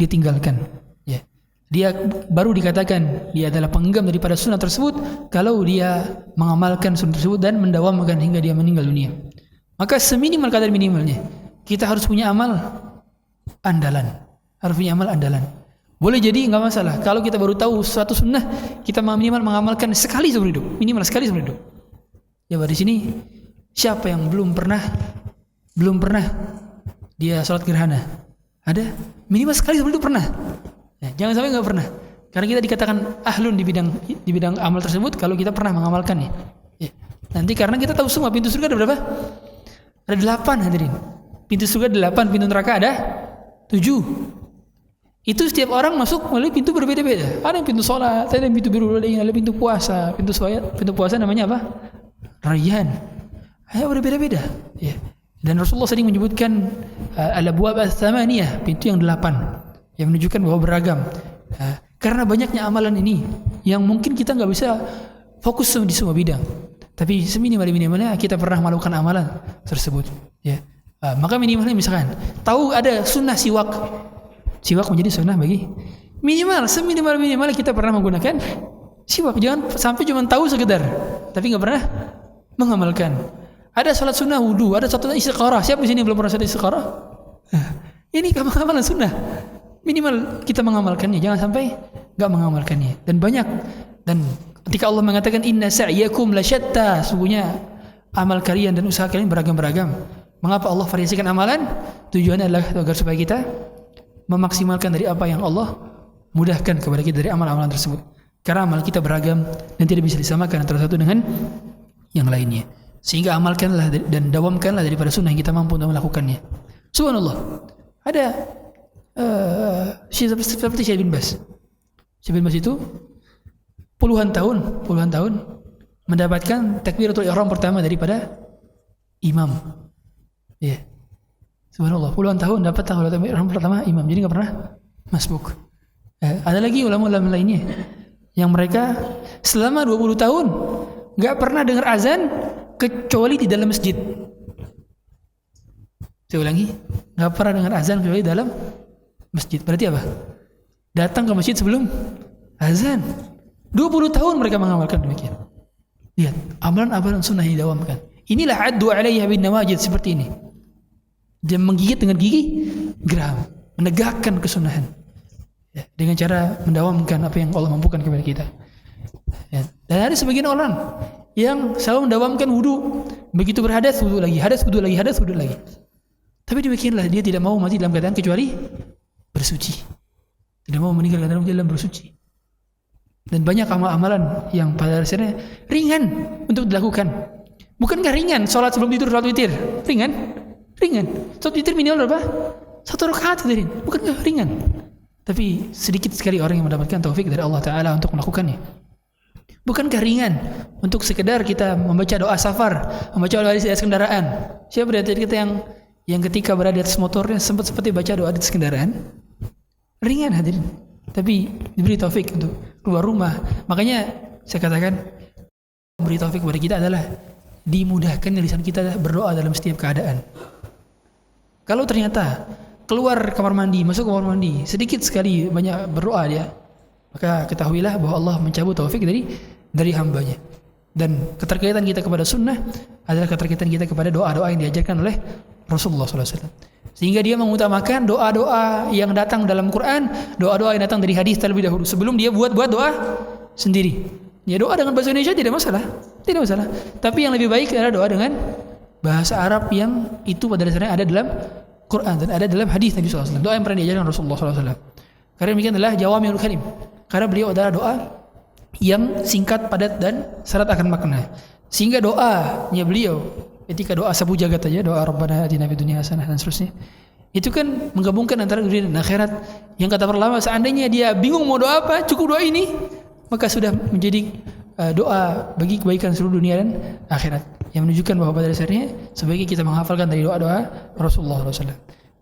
ditinggalkan. Ya. Dia baru dikatakan dia adalah penggenggam daripada sunnah tersebut kalau dia mengamalkan sunnah tersebut dan mendawamkan hingga dia meninggal dunia. Maka seminimal kadar minimalnya kita harus punya amal andalan. Harus punya amal andalan. Boleh jadi enggak masalah kalau kita baru tahu suatu sunnah, kita minimal mengamalkan sekali seumur hidup, minimal sekali seumur hidup. Ya, di sini siapa yang belum pernah dia salat gerhana? Ada? Minimal sekali seumur hidup pernah. Ya, jangan sampai nggak pernah, karena kita dikatakan ahlun di bidang amal tersebut kalau kita pernah mengamalkannya. Ya. Nanti karena kita tahu semua pintu surga ada berapa? Ada 8 hadirin. Pintu surga 8, pintu neraka ada 7. Itu setiap orang masuk melalui pintu berbeda-beda. Ada yang pintu sholat, ada yang pintu birrul walidain, ada pintu puasa. Pintu puasa namanya apa? Rayyan. Ayo berbeda-beda. Ya. Dan Rasulullah sering menyebutkan al-abwab ats-tsamaniyah, pintu yang 8. Yang menunjukkan bahwa beragam. Karena banyaknya amalan ini yang mungkin kita nggak bisa fokus di semua bidang, tapi seminimal-minimalnya kita pernah melakukan amalan tersebut. Ya, maka minimalnya misalkan tahu ada sunnah siwak menjadi sunnah bagi seminimal kita pernah menggunakan siwak. Jangan sampai cuma tahu sekedar, tapi nggak pernah mengamalkan. Ada salat sunnah wudu, ada salat istiqarah. Siapa di sini belum pernah salat istiqarah? Ini amalan sunnah. Minimal kita mengamalkannya, jangan sampai enggak mengamalkannya. Dan banyak, dan ketika Allah mengatakan inna sa'yakum lasyatta, sungguhnya amal kalian dan usaha kalian beragam-beragam. Mengapa Allah variasikan amalan? Tujuannya adalah agar supaya kita memaksimalkan dari apa yang Allah mudahkan kepada kita dari amal-amalan tersebut. Karena amal kita beragam dan tidak bisa disamakan antara satu dengan yang lainnya. Sehingga amalkanlah dan dawamkanlah daripada sunnah yang kita mampu untuk melakukannya. Subhanallah. Ada seperti Syekh bin Baz. Syekh bin Baz itu puluhan tahun mendapatkan takbiratul ihram pertama daripada imam. Ya. Subhanallah, puluhan tahun dapat takbiratul ihram pertama imam. Jadi enggak pernah masbuk. Ada lagi ulama-ulama lainnya yang mereka selama 20 tahun enggak pernah dengar azan kecuali di dalam masjid. Saya ulangi, enggak pernah dengar azan kecuali di dalam masjid. Berarti apa? Datang ke masjid sebelum azan. 20 tahun mereka mengamalkan demikian. Lihat, amalan-amalan sunnah yang didawamkan. Inilah addu alaiha bin nawajid, seperti ini. Dia menggigit dengan gigi geram. menegakkan kesunahan, ya, dengan cara mendawamkan apa yang Allah mampukan kepada kita. Ya. Dan ada sebagian orang yang selalu mendawamkan wudu, begitu berhadas wudu lagi, hadas wudu lagi, hadas wudu lagi. Tapi demikianlah dia tidak mau mati dalam keadaan kecuali bersuci, tidak mau meninggal dalam bersuci. Dan banyak amal-amalan yang pada dasarnya ringan untuk dilakukan. Bukankah ringan sholat sebelum tidur, sholat witir? Ringan. Sholat witir minimal berapa? 1 rakaat hadirin. Bukankah ringan? Tapi sedikit sekali orang yang mendapatkan taufik dari Allah Ta'ala untuk melakukannya. Bukankah ringan untuk sekedar kita membaca doa safar, membaca doa di atas kendaraan? Siapa dari kita yang ketika berada di atas motornya sempat seperti baca doa di atas kendaraan? Ringan hadirin. Tapi diberi taufik untuk keluar rumah. Makanya saya katakan, beri taufik kepada kita adalah dimudahkan lisan kita berdoa dalam setiap keadaan. Kalau ternyata keluar kamar mandi, masuk kamar mandi, sedikit sekali banyak berdoa dia, maka ketahuilah bahwa Allah mencabut taufik dari hambanya. Dan keterkaitan kita kepada sunnah adalah keterkaitan kita kepada doa-doa yang diajarkan oleh Rasulullah SAW. Sehingga dia mengutamakan doa-doa yang datang dalam Quran, doa-doa yang datang dari hadis terlebih dahulu sebelum dia buat doa sendiri. Ya, doa dengan bahasa Indonesia tidak masalah. Tapi yang lebih baik adalah doa dengan bahasa Arab yang itu pada dasarnya ada dalam Quran dan ada dalam hadis Nabi SAW. Doa yang pernah diajarkan Rasulullah SAW. Karena demikian adalah jawami'ul kalim. Karena beliau adalah doa yang singkat, padat dan syarat akan makna. Sehingga doanya beliau ketika doa sabu jagat aja, doa Rabbana atina fid dunya hasanah dan seterusnya, itu kan menggabungkan antara dunia dan akhirat. Yang kata para ulama, seandainya dia bingung mau doa apa, cukup doa ini, maka sudah menjadi doa bagi kebaikan seluruh dunia dan akhirat. Yang menunjukkan bahwa pada dasarnya sebaiknya kita menghafalkan dari doa-doa Rasulullah SAW.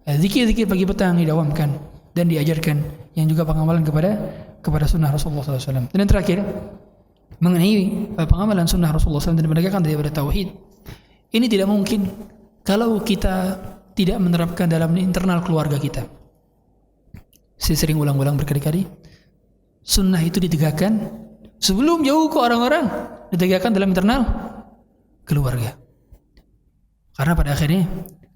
Zikir-zikir pagi petang didawamkan dan diajarkan, yang juga pengamalan kepada sunnah Rasulullah SAW. Dan yang terakhir, mengenai pengamalan sunnah Rasulullah SAW dan menegakkan daripada tauhid. Ini tidak mungkin kalau kita tidak menerapkan dalam internal keluarga kita. Saya sering ulang-ulang berkali-kali, sunnah itu ditegakkan sebelum jauh ke orang-orang, ditegakkan dalam internal keluarga. Karena pada akhirnya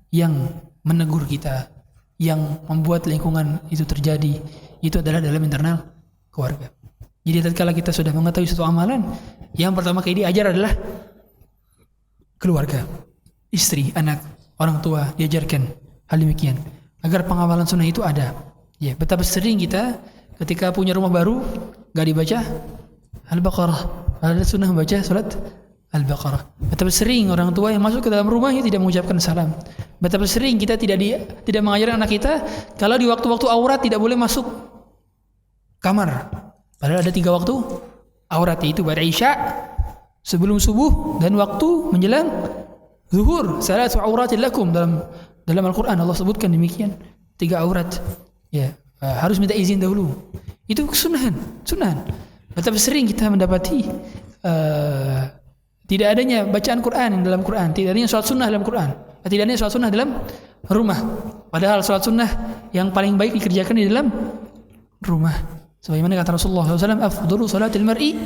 yang menegur kita, yang membuat lingkungan itu terjadi, itu adalah dalam internal keluarga. Jadi tatkala kita sudah mengetahui suatu amalan, yang pertama kali diajar adalah keluarga, istri, anak, orang tua, diajarkan hal demikian agar pengamalan sunnah itu ada. Ya, betapa sering kita ketika punya rumah baru enggak dibaca Al-Baqarah, ada sunnah membaca surat Al-Baqarah. Betapa sering orang tua yang masuk ke dalam rumahnya tidak mengucapkan salam. Betapa sering kita tidak mengajarkan anak kita kalau di waktu-waktu aurat tidak boleh masuk kamar. Padahal ada 3 waktu aurat, yaitu pada Isya, sebelum subuh, dan waktu menjelang zuhur. Salatu auratil lakum, dalam Al-Quran Allah sebutkan demikian, 3 aurat. Ya, harus minta izin dahulu. Itu sunahan. Betapa sering kita mendapati tidak adanya bacaan Quran dalam Quran, tidak adanya sholat sunnah dalam Quran, tidak adanya sholat sunnah dalam rumah. Padahal sholat sunnah yang paling baik dikerjakan di dalam rumah. Sebagaimana kata Rasulullah SAW, afdalu salatil mar'i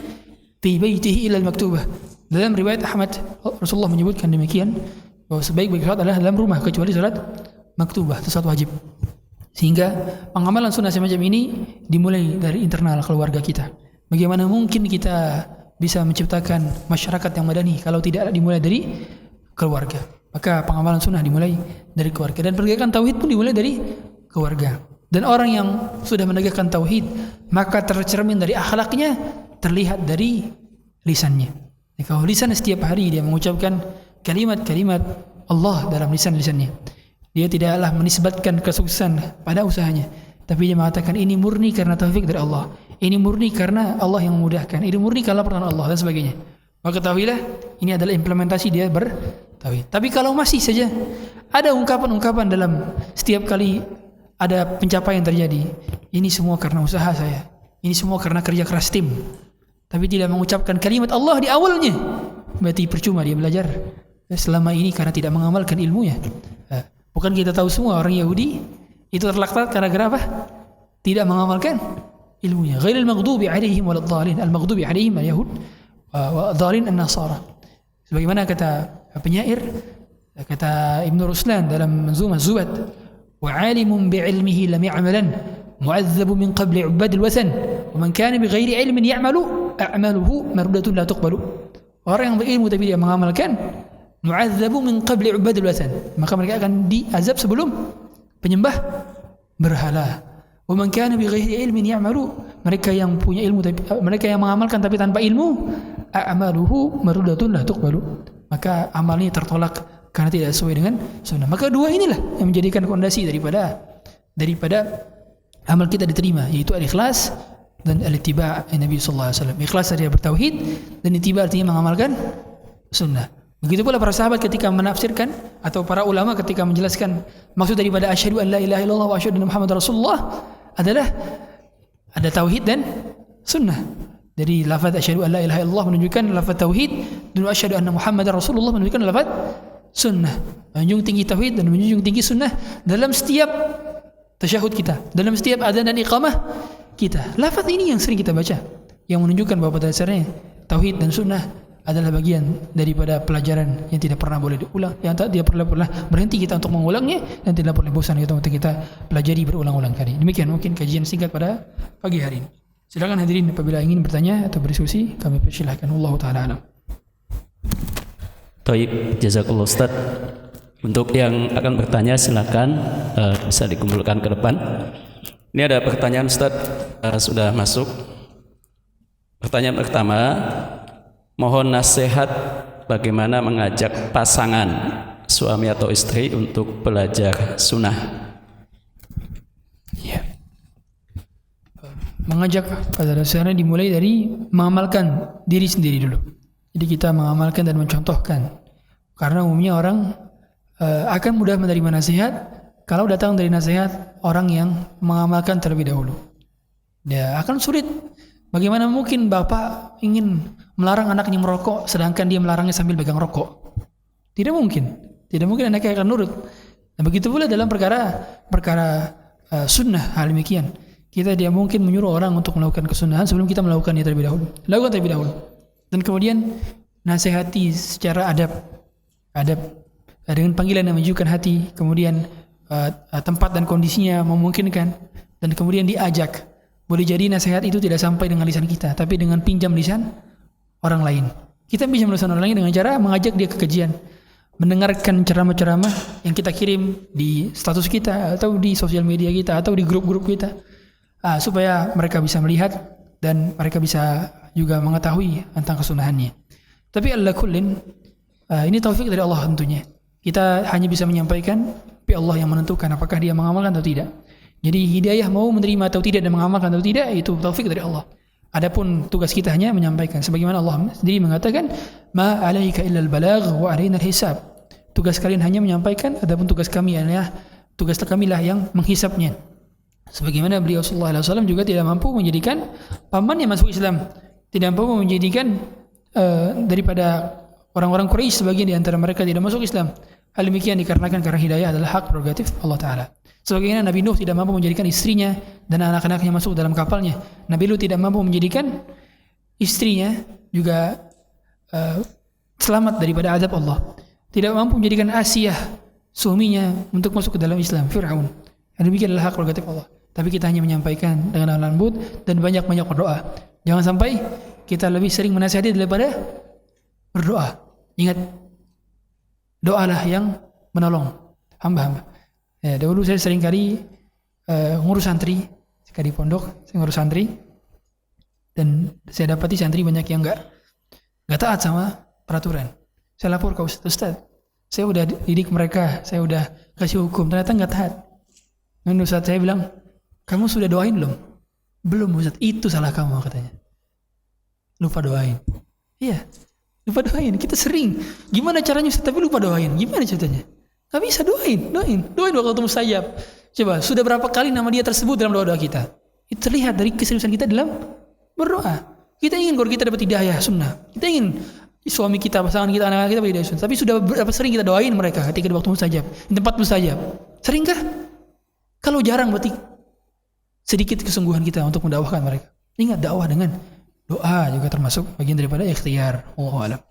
fi baitihi ila al-maktubah. Dalam riwayat Ahmad, Rasulullah menyebutkan demikian, bahwa sebaik-baik salat adalah dalam rumah kecuali salat maktubah, itu salat wajib. Sehingga pengamalan sunnah semacam ini dimulai dari internal keluarga kita. Bagaimana mungkin kita bisa menciptakan masyarakat yang madani kalau tidak dimulai dari keluarga? Maka pengamalan sunnah dimulai dari keluarga, dan penegakan tauhid pun dimulai dari keluarga. Dan orang yang sudah menegakkan tauhid, maka tercermin dari akhlaknya, terlihat dari lisannya. Kalau lisan setiap hari dia mengucapkan kalimat-kalimat Allah dalam lisannya, dia tidaklah menisbatkan kesuksesan pada usahanya, tapi dia mengatakan ini murni karena taufik dari Allah, ini murni karena Allah yang memudahkan, ini murni karena pertolongan Allah, dan sebagainya. Maka ketahuilah ini adalah implementasi dia bertauhid. Tapi kalau masih saja ada ungkapan-ungkapan dalam setiap kali ada pencapaian terjadi, ini semua karena usaha saya, ini semua karena kerja keras tim, tapi tidak mengucapkan kalimat Allah di awalnya, berarti percuma dia belajar selama ini karena tidak mengamalkan ilmunya. Bukan kita tahu semua orang Yahudi itu terlaknat karena kenapa? Tidak mengamalkan ilmunya. Ghairil maghdubi alaihim waladhdallin. Al-maghdubi alaihim al-yahud wa dhalin an-nasara. Sebagaimana kata penyair, kata Ibnu Ruslan dalam Manzumah Zubat, وعالم بعلمه لم يعملا معذب من قبل عباد الوثن ومن كان بغير علم يعمل أعماله مردة لا تقبل. Orang yang berilmu tapi dia mengamalkan, mu'adzabu min qabli ubadil wathan, maka mereka akan diazab sebelum penyembah berhala. Wa man kana bighairi ilmin ya'malu, mereka yang punya ilmu tapi mereka yang mengamalkan tapi tanpa ilmu, a'maluhu mardudatun la tuqbalu, maka amalnya tertolak karena tidak sesuai dengan sunnah. Maka dua inilah yang menjadikan fondasi daripada amal kita diterima, yaitu al-ikhlas dan al-ittiba' Nabi sallallahu alaihi wasallam. Ikhlas artinya bertauhid dan ittiba' artinya mengamalkan sunnah. Begitu pula para sahabat ketika menafsirkan atau para ulama ketika menjelaskan maksud daripada asyhadu an la ilaha illallah wa asyhadu anna muhammadar rasulullah adalah ada tauhid dan sunnah. Dari lafaz asyhadu an la ilaha illallah menunjukkan lafaz tauhid, dan asyhadu anna muhammadar rasulullah menunjukkan lafaz sunnah. Menjunjung tinggi tauhid dan menjunjung tinggi sunnah dalam setiap tasyahud kita, dalam setiap adzan dan iqamah kita. Lafaz ini yang sering kita baca, yang menunjukkan bahwa pada dasarnya tauhid dan sunnah adalah bagian daripada pelajaran yang tidak pernah boleh diulang, yang tidak pernah berhenti kita untuk mengulangnya, dan tidak boleh bosan kita untuk kita pelajari berulang-ulang kali. Demikian mungkin kajian singkat pada pagi hari ini. Silakan hadirin apabila ingin bertanya atau berdiskusi, kami persilahkan. Wallahu taala alam. Baik, jazakallahu Ustaz. Untuk yang akan bertanya silakan bisa dikumpulkan ke depan. Ini ada pertanyaan Ustaz, sudah masuk. Pertanyaan pertama, mohon nasihat bagaimana mengajak pasangan suami atau istri untuk belajar sunnah. Ya. Mengajak pada dasarnya dimulai dari mengamalkan diri sendiri dulu. Jadi kita mengamalkan dan mencontohkan. Karena umumnya orang akan mudah menerima nasihat kalau datang dari nasihat orang yang mengamalkan terlebih dahulu. Dia akan sulit. Bagaimana mungkin bapak ingin melarang anaknya merokok sedangkan dia melarangnya sambil pegang rokok? Tidak mungkin. Tidak mungkin anaknya akan nurut. Dan begitu pula dalam perkara sunnah hal demikian. Kita tidak mungkin menyuruh orang untuk melakukan kesunahan sebelum kita melakukannya terlebih dahulu. Lakukan terlebih dahulu. Dan kemudian nasihati secara adab dengan panggilan yang menunjukkan hati, kemudian tempat dan kondisinya memungkinkan, dan kemudian diajak. Boleh jadi nasihat itu tidak sampai dengan lisan kita, tapi dengan pinjam lisan orang lain. Kita pinjam lisan orang lain dengan cara mengajak dia ke kajian, mendengarkan ceramah-ceramah yang kita kirim di status kita atau di sosial media kita atau di grup-grup kita, supaya mereka bisa melihat dan mereka bisa juga mengetahui tentang kesunahannya. Tapi ala kullin, ini taufik dari Allah tentunya. Kita hanya bisa menyampaikan, tapi Allah yang menentukan apakah dia mengamalkan atau tidak. Jadi hidayah mau menerima atau tidak dan mengamalkan atau tidak, itu taufik dari Allah. Adapun tugas kita hanya menyampaikan. Sebagaimana Allah sendiri mengatakan, ma alaika illal balagh wa alaina al-hisab. Tugas kalian hanya menyampaikan, adapun tugas kami adalah tugas kamilah yang menghisapnya. Sebagaimana beliau sallallahu alaihi wasallam juga tidak mampu menjadikan pamannya masuk Islam, tidak mampu menjadikan daripada orang-orang Quraisy sebagian di antara mereka tidak masuk Islam. Hal demikian dikarenakan karena hidayah adalah hak prerogatif Allah Ta'ala. Sebagaimana Nabi Nuh tidak mampu menjadikan istrinya dan anak-anaknya masuk dalam kapalnya, Nabi Lut tidak mampu menjadikan istrinya juga selamat daripada azab Allah. Tidak mampu menjadikan Asiyah suaminya untuk masuk ke dalam Islam, Fir'aun. Hal demikian adalah hak prerogatif Allah. Tapi kita hanya menyampaikan dengan lembut dan banyak-banyak berdoa. Jangan sampai kita lebih sering menasihati daripada berdoa. Ingat, doalah yang menolong hamba-hamba. Ya, dahulu saya sering kali ngurus santri, sekali pondok, saya ngurus santri, dan saya dapati santri banyak yang enggak taat sama peraturan. Saya lapor ke Ustaz, saya udah didik mereka, saya udah kasih hukum, ternyata enggak taat. Dan Ustaz saya bilang, kamu sudah doain belum? Belum Ustaz, itu salah kamu katanya. Lupa doain. Iya, lupa doain. Kita sering, gimana caranya Ustaz, tapi lupa doain. Gimana ceritanya? Gak bisa, doain waktu mustajab. Coba, sudah berapa kali nama dia tersebut dalam doa-doa kita? Itu terlihat dari keseriusan kita dalam berdoa. Kita ingin kalau kita dapat hidayah sunnah. Kita ingin suami kita, pasangan kita, anak-anak kita dapat hidayah sunnah. Tapi sudah berapa sering kita doain mereka ketika di waktu mustajab, di tempat mustajab? Seringkah? Kalau jarang berarti sedikit kesungguhan kita untuk mendakwahkan mereka. Ingat, dakwah dengan doa juga termasuk bagian daripada ikhtiar. Wallahu a'lam.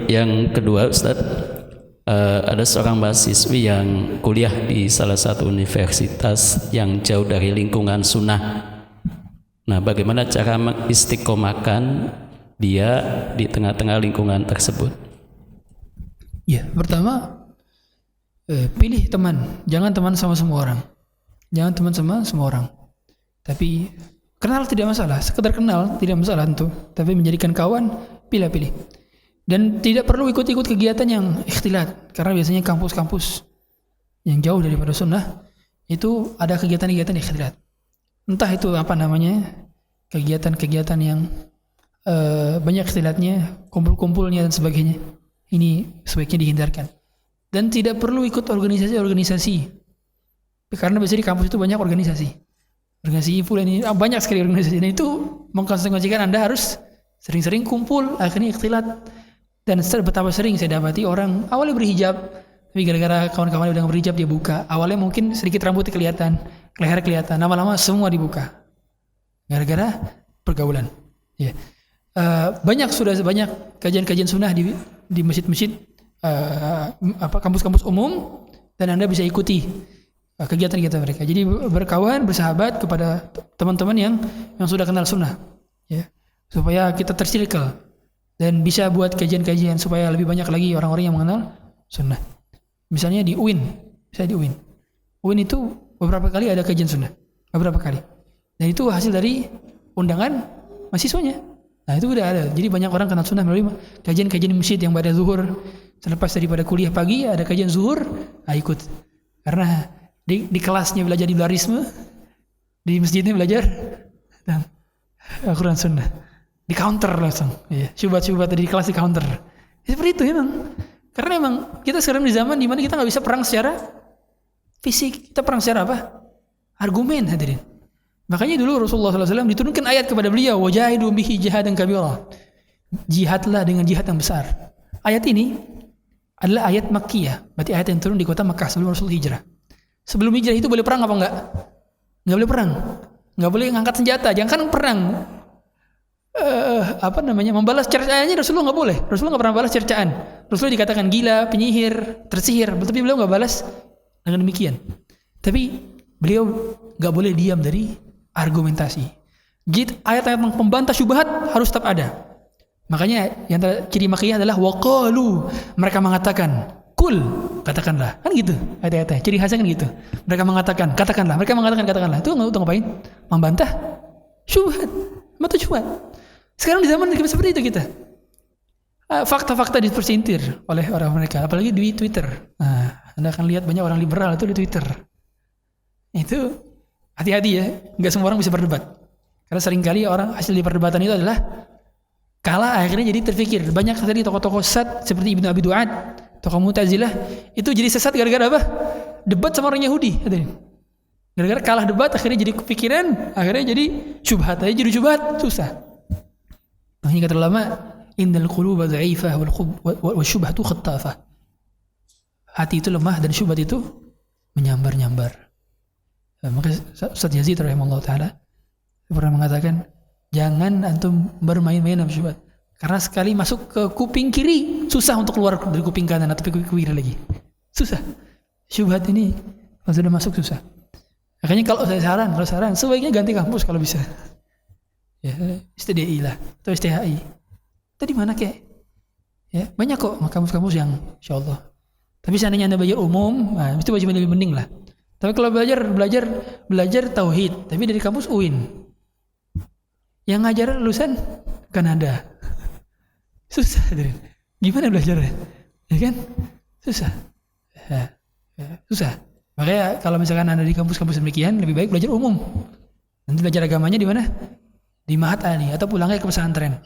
Yang kedua Ustaz, ada seorang mahasiswi yang kuliah di salah satu universitas yang jauh dari lingkungan sunnah. Nah, bagaimana cara mengistiqomahkan dia di tengah-tengah lingkungan tersebut? Ya, pertama pilih teman, jangan teman sama semua orang. Jangan teman sama semua orang. Tapi kenal tidak masalah, sekedar kenal tidak masalah tentu. Tapi menjadikan kawan, pilih-pilih. Dan tidak perlu ikut-ikut kegiatan yang ikhtilat, karena biasanya kampus-kampus yang jauh daripada sunnah itu ada kegiatan-kegiatan ikhtilat. Entah itu apa namanya, kegiatan-kegiatan yang banyak ikhtilatnya, kumpul-kumpulnya dan sebagainya. Ini sebaiknya dihindarkan. Dan tidak perlu ikut organisasi-organisasi, karena biasanya di kampus itu banyak organisasi. Organisasi pula ini banyak sekali organisasi. Dan itu mengkonsekuensikan Anda harus sering-sering kumpul, akhirnya ikhtilat. Dan betapa sering saya dapati orang awalnya berhijab, tapi gara-gara kawan-kawan udah berhijab dia buka. Awalnya mungkin sedikit rambutnya kelihatan, leher kelihatan, lama-lama semua dibuka. Gara-gara pergaulan. Ya. Sudah banyak kajian-kajian sunnah di masjid-masjid, kampus-kampus umum, dan Anda bisa ikuti kegiatan-kegiatan mereka. Jadi berkawan, bersahabat kepada teman-teman yang sudah kenal sunnah, ya, supaya kita tercirkel dan bisa buat kajian-kajian supaya lebih banyak lagi orang-orang yang mengenal sunnah. Misalnya di UIN, UIN itu beberapa kali ada kajian sunnah, beberapa kali. Dan itu hasil dari undangan mahasiswanya. Nah itu udah ada. Jadi banyak orang kenal sunnah melalui kajian-kajian masjid yang pada zuhur. Selepas daripada kuliah pagi ada kajian zuhur, ikut. Karena di kelasnya belajar di blarisme, di masjidnya belajar dan Al-Quran sunnah. Di counter langsung, ya. Syubhat-syubhat di kelas di counter. Seperti itu memang. Karena memang kita sekarang di zaman di mana kita nggak bisa perang secara fisik, kita perang secara apa? Argumen, hadirin. Makanya dulu Rasulullah SAW diturunkan ayat kepada beliau, wajahidu bihi jihadan kabira. Jihadlah dengan jihad yang besar. Ayat ini adalah ayat Makkiyah, berarti ayat yang turun di kota Makkah sebelum Rasul hijrah. Sebelum hijrah itu boleh perang apa enggak? Enggak boleh perang. Enggak boleh ngangkat senjata, jangan perang. Membalas cercaannya Rasulullah nggak boleh. Rasulullah nggak pernah balas cercaan. Rasulullah dikatakan gila, penyihir, tersihir, tapi beliau nggak balas dengan demikian. Tapi beliau nggak boleh diam dari argumentasi. Ayat-ayat pembantah syubhat harus tetap ada. Makanya yang ciri makiyah adalah waqalu, mereka mengatakan, kul, katakanlah, kan gitu ayat-ayatnya. Ciri khasnya kan gitu. Mereka mengatakan, katakanlah. Mereka mengatakan, katakanlah. Itu ngapain? Membantah syubhat, membantah syubhat. Sekarang di zaman seperti itu kita. Fakta-fakta dipersintir oleh orang mereka, apalagi di Twitter. Nah, Anda akan lihat banyak orang liberal itu di Twitter. Itu hati-hati ya, nggak semua orang bisa berdebat. Karena seringkali orang hasil di perdebatan itu adalah kalah, akhirnya jadi terfikir. Banyak tadi tokoh-tokoh sesat seperti Ibnu Abi Du'ad, tokoh Mu'tazilah, itu jadi sesat gara-gara apa? Debat sama orang Yahudi. Gara-gara kalah debat, akhirnya jadi kepikiran, akhirnya jadi syubhat. Jadi syubhat susah. Makanya kata ulama, innal quluba dha'ifah wal syubhatu khattafah. Hati itu lemah dan syubhat itu menyambar-nyambar. Maka Ustaz Yazid rahimahullah ta'ala pernah mengatakan, jangan antum bermain-main dengan syubhat. Karena sekali masuk ke kuping kiri, susah untuk keluar dari kuping kanan atau kuping kiri lagi. Susah. Syubhat ini kalau sudah masuk susah. Makanya kalau saya saran, sebaiknya ganti kampus kalau bisa. Ya, STDI lah atau STHI. Tadi mana kek? Ya, banyak kok kampus-kampus yang insyaallah. Tapi seandainya Anda belajar umum, itu masih lebih mending lah. Tapi kalau belajar tauhid, tapi dari kampus UIN. Yang ngajar lulusan Kanada. Susah, gimana belajarnya? Ya kan? Susah. Susah. Makanya kalau misalkan Anda di kampus-kampus demikian, lebih baik belajar umum. Nanti belajar agamanya di mana? Di Mahat Ali atau pulangnya ke pesantren.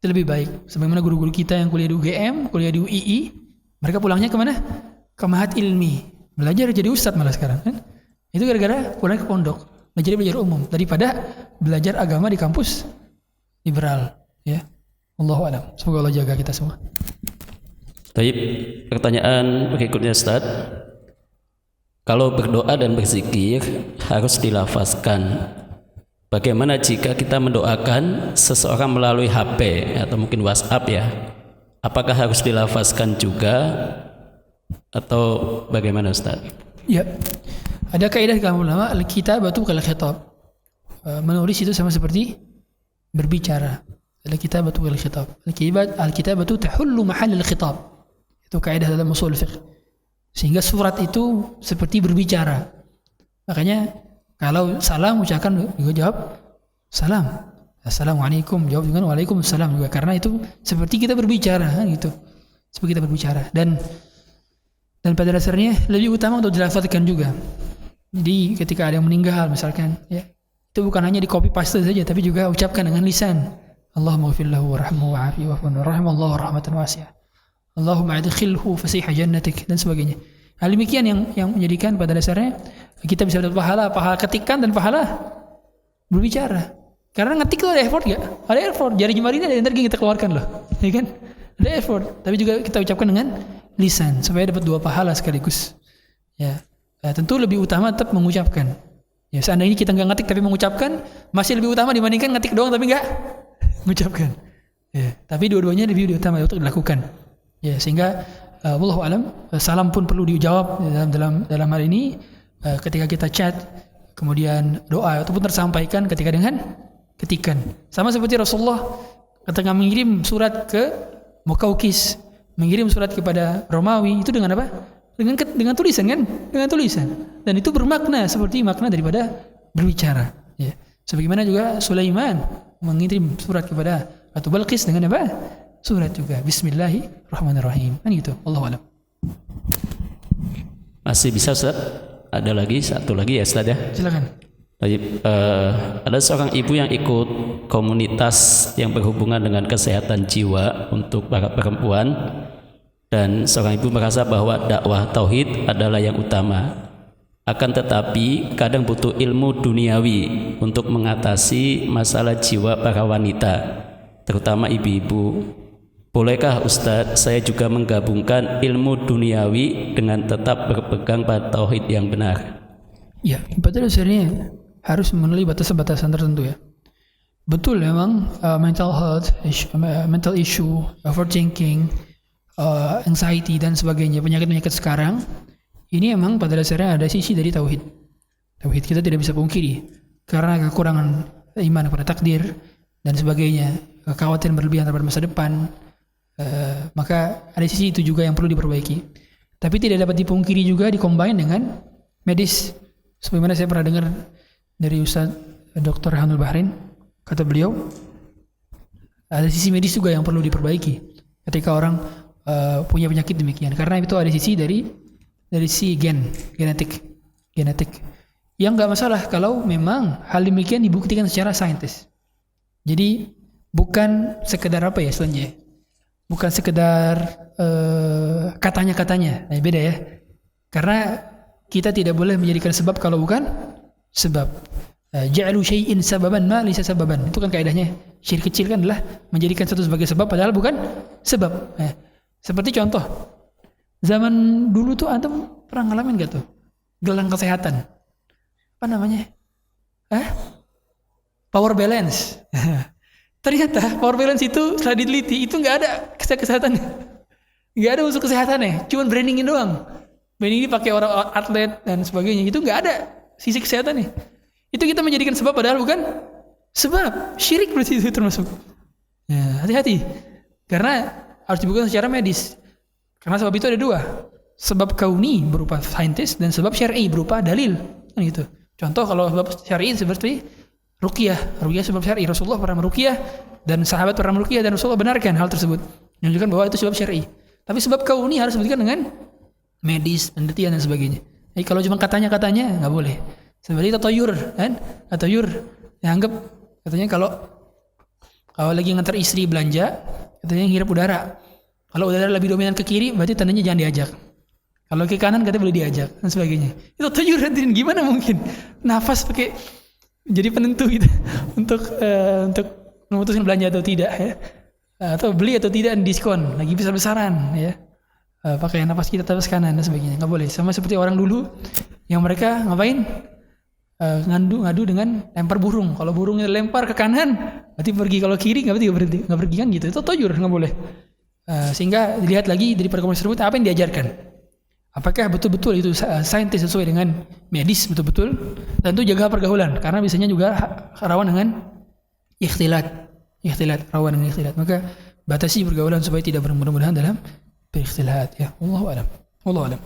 Itu lebih baik. Sebagaimana guru-guru kita yang kuliah di UGM, kuliah di UII, mereka pulangnya kemana? Ke Mahat Ilmi. Belajar jadi ustadz malah sekarang kan? Itu gara-gara pulang ke pondok. Belajar umum daripada belajar agama di kampus liberal, ya. Allahu a'lam. Semoga Allah jaga kita semua. Baik, pertanyaan berikutnya Ustaz. Kalau berdoa dan berzikir harus dilafazkan. Bagaimana jika kita mendoakan seseorang melalui HP atau mungkin WhatsApp ya? Apakah harus dilafazkan juga atau bagaimana Ustaz? Ya, ada kaidah kalam ulama, al-kitabatu kal khitab. Menulis itu sama seperti berbicara. Al-kitabatu kal khitab. Al-kitabatu tahullu mahall al-khitab. Itu kaidah dalam ushul fiqh. Sehingga surat itu seperti berbicara. Makanya kalau salam ucapkan juga jawab salam. Assalamualaikum, jawab juga waalaikumsalam juga, karena itu seperti kita berbicara kan gitu. Seperti kita berbicara dan pada dasarnya lebih utama untuk dilafadzkan juga. Jadi ketika ada yang meninggal misalkan ya, itu bukan hanya di copy paste saja tapi juga ucapkan dengan lisan. Allahumma ighfir lahu warhamhu wa'afihi wa'fu anhu rahimallahu rahmatan wasi'ah. Allahumma adkhilhu fasiha jannatik dan sebagainya. Hal demikian yang menjadikan pada dasarnya kita bisa dapat pahala ketikan dan pahala berbicara. Karena ngetik itu ada effort gak? Ada effort. Jari jemari ini ada energi yang kita keluarkan loh, ya kan? Ada effort. Tapi juga kita ucapkan dengan lisan supaya dapat 2 pahala sekaligus. Ya, tentu lebih utama tetap mengucapkan. Ya, seandainya kita nggak ngetik tapi mengucapkan masih lebih utama dibandingkan ngetik doang tapi nggak mengucapkan. Ya, tapi dua-duanya lebih utama untuk dilakukan. Ya, sehingga wallahu alam, salam pun perlu dijawab dalam hal ini ketika kita chat, kemudian doa itu pun tersampaikan ketika dengan ketikan. Sama seperti Rasulullah ketika mengirim surat ke Mukaukis, mengirim surat kepada Romawi itu dengan apa? Dengan tulisan kan? Dengan tulisan. Dan itu bermakna seperti makna daripada berbicara. Ya. Sebagaimana juga Sulaiman mengirim surat kepada Ratu Balqis dengan apa? Surat juga. Bismillahirrahmanirrahim. Kan gitu. Allahu a'lam. Masih bisa Ustaz? Ada lagi satu lagi ya Ustaz ya? Silakan. Ada seorang ibu yang ikut komunitas yang berhubungan dengan kesehatan jiwa untuk para perempuan, dan seorang ibu merasa bahwa dakwah tauhid adalah yang utama. Akan tetapi kadang butuh ilmu duniawi untuk mengatasi masalah jiwa para wanita, terutama ibu-ibu. Bolehkah Ustadz saya juga menggabungkan ilmu duniawi dengan tetap berpegang pada tauhid yang benar? Ya, pada dasarnya harus memenuhi batasan-batasan tertentu ya. Betul memang mental health, mental issue, overthinking, anxiety dan sebagainya, penyakit-penyakit sekarang ini memang pada dasarnya ada sisi dari tauhid. Tauhid kita tidak bisa pungkiri karena kekurangan iman kepada takdir dan sebagainya, kekhawatiran berlebihan terhadap masa depan, maka ada sisi itu juga yang perlu diperbaiki. Tapi tidak dapat dipungkiri juga dikombin dengan medis. Sebagaimana saya pernah dengar dari Ustaz Dr. Hanul Bahrin, kata beliau ada sisi medis juga yang perlu diperbaiki ketika orang punya penyakit demikian, karena itu ada sisi dari si genetik yang nggak masalah kalau memang hal demikian dibuktikan secara saintis. Jadi bukan sekedar apa ya selanjutnya, bukan sekedar katanya-katanya, nah, beda ya, karena kita tidak boleh menjadikan sebab kalau bukan sebab. Ja'alu syai'in sababan ma laysa sababan. Itu kan kaidahnya. Syirik kecil kan adalah menjadikan satu sebagai sebab padahal bukan sebab. Seperti contoh, zaman dulu tuh antum pernah ngalamin gak tuh gelang kesehatan? Apa namanya? Power balance. Ternyata power balance itu setelah diteliti itu nggak ada kesehatan, nggak ada unsur kesehatannya, cuma brandingin doang. Branding ini pakai orang atlet dan sebagainya, itu nggak ada sisi kesehatannya. Itu kita menjadikan sebab padahal bukan sebab. Syirik berarti itu termasuk. Ya, hati-hati. Karena harus dibuktikan secara medis. Karena sebab itu ada 2. Sebab kauni berupa saintis dan sebab syar'i berupa dalil. Kan gitu. Contoh kalau sebab syar'i seperti ruqyah. Ruqyah sebab syar'i. Rasulullah pernah meruqyah dan sahabat pernah meruqyah dan Rasulullah benarkan hal tersebut. Menunjukkan bahwa itu sebab syar'i. Tapi sebab kauni harus dibuktikan dengan medis, penelitian dan sebagainya. Jadi kalau cuma katanya-katanya nggak boleh. Seperti tatayur kan? Tatayur yang anggap katanya kalau lagi ngantar istri belanja, katanya ngirup udara. Kalau udara lebih dominan ke kiri, berarti tandanya jangan diajak. Kalau ke kanan katanya boleh diajak dan sebagainya. Itu tatayur nanti gimana mungkin? Nafas pakai jadi penentu gitu untuk memutuskan belanja atau tidak ya. Atau beli atau tidak diskon, lagi besar-besaran ya. Pakai nafas kita nafas kanan dan sebagainya. Enggak boleh. Sama seperti orang dulu yang mereka ngapain? Ngadu dengan lempar burung. Kalau burungnya lempar ke kanan, berarti pergi. Kalau kiri nggak pergi kan gitu. Itu toyur nggak boleh. Sehingga dilihat lagi dari perkembangan tersebut apa yang diajarkan. Apakah betul-betul itu saintis sesuai dengan medis betul-betul? Tentu jaga pergaulan karena biasanya juga rawan dengan ikhtilat, rawan dengan ikhtilat. Maka batasi pergaulan supaya tidak bermudah-mudahan dalam berikhtilat ya. Wallahu alam.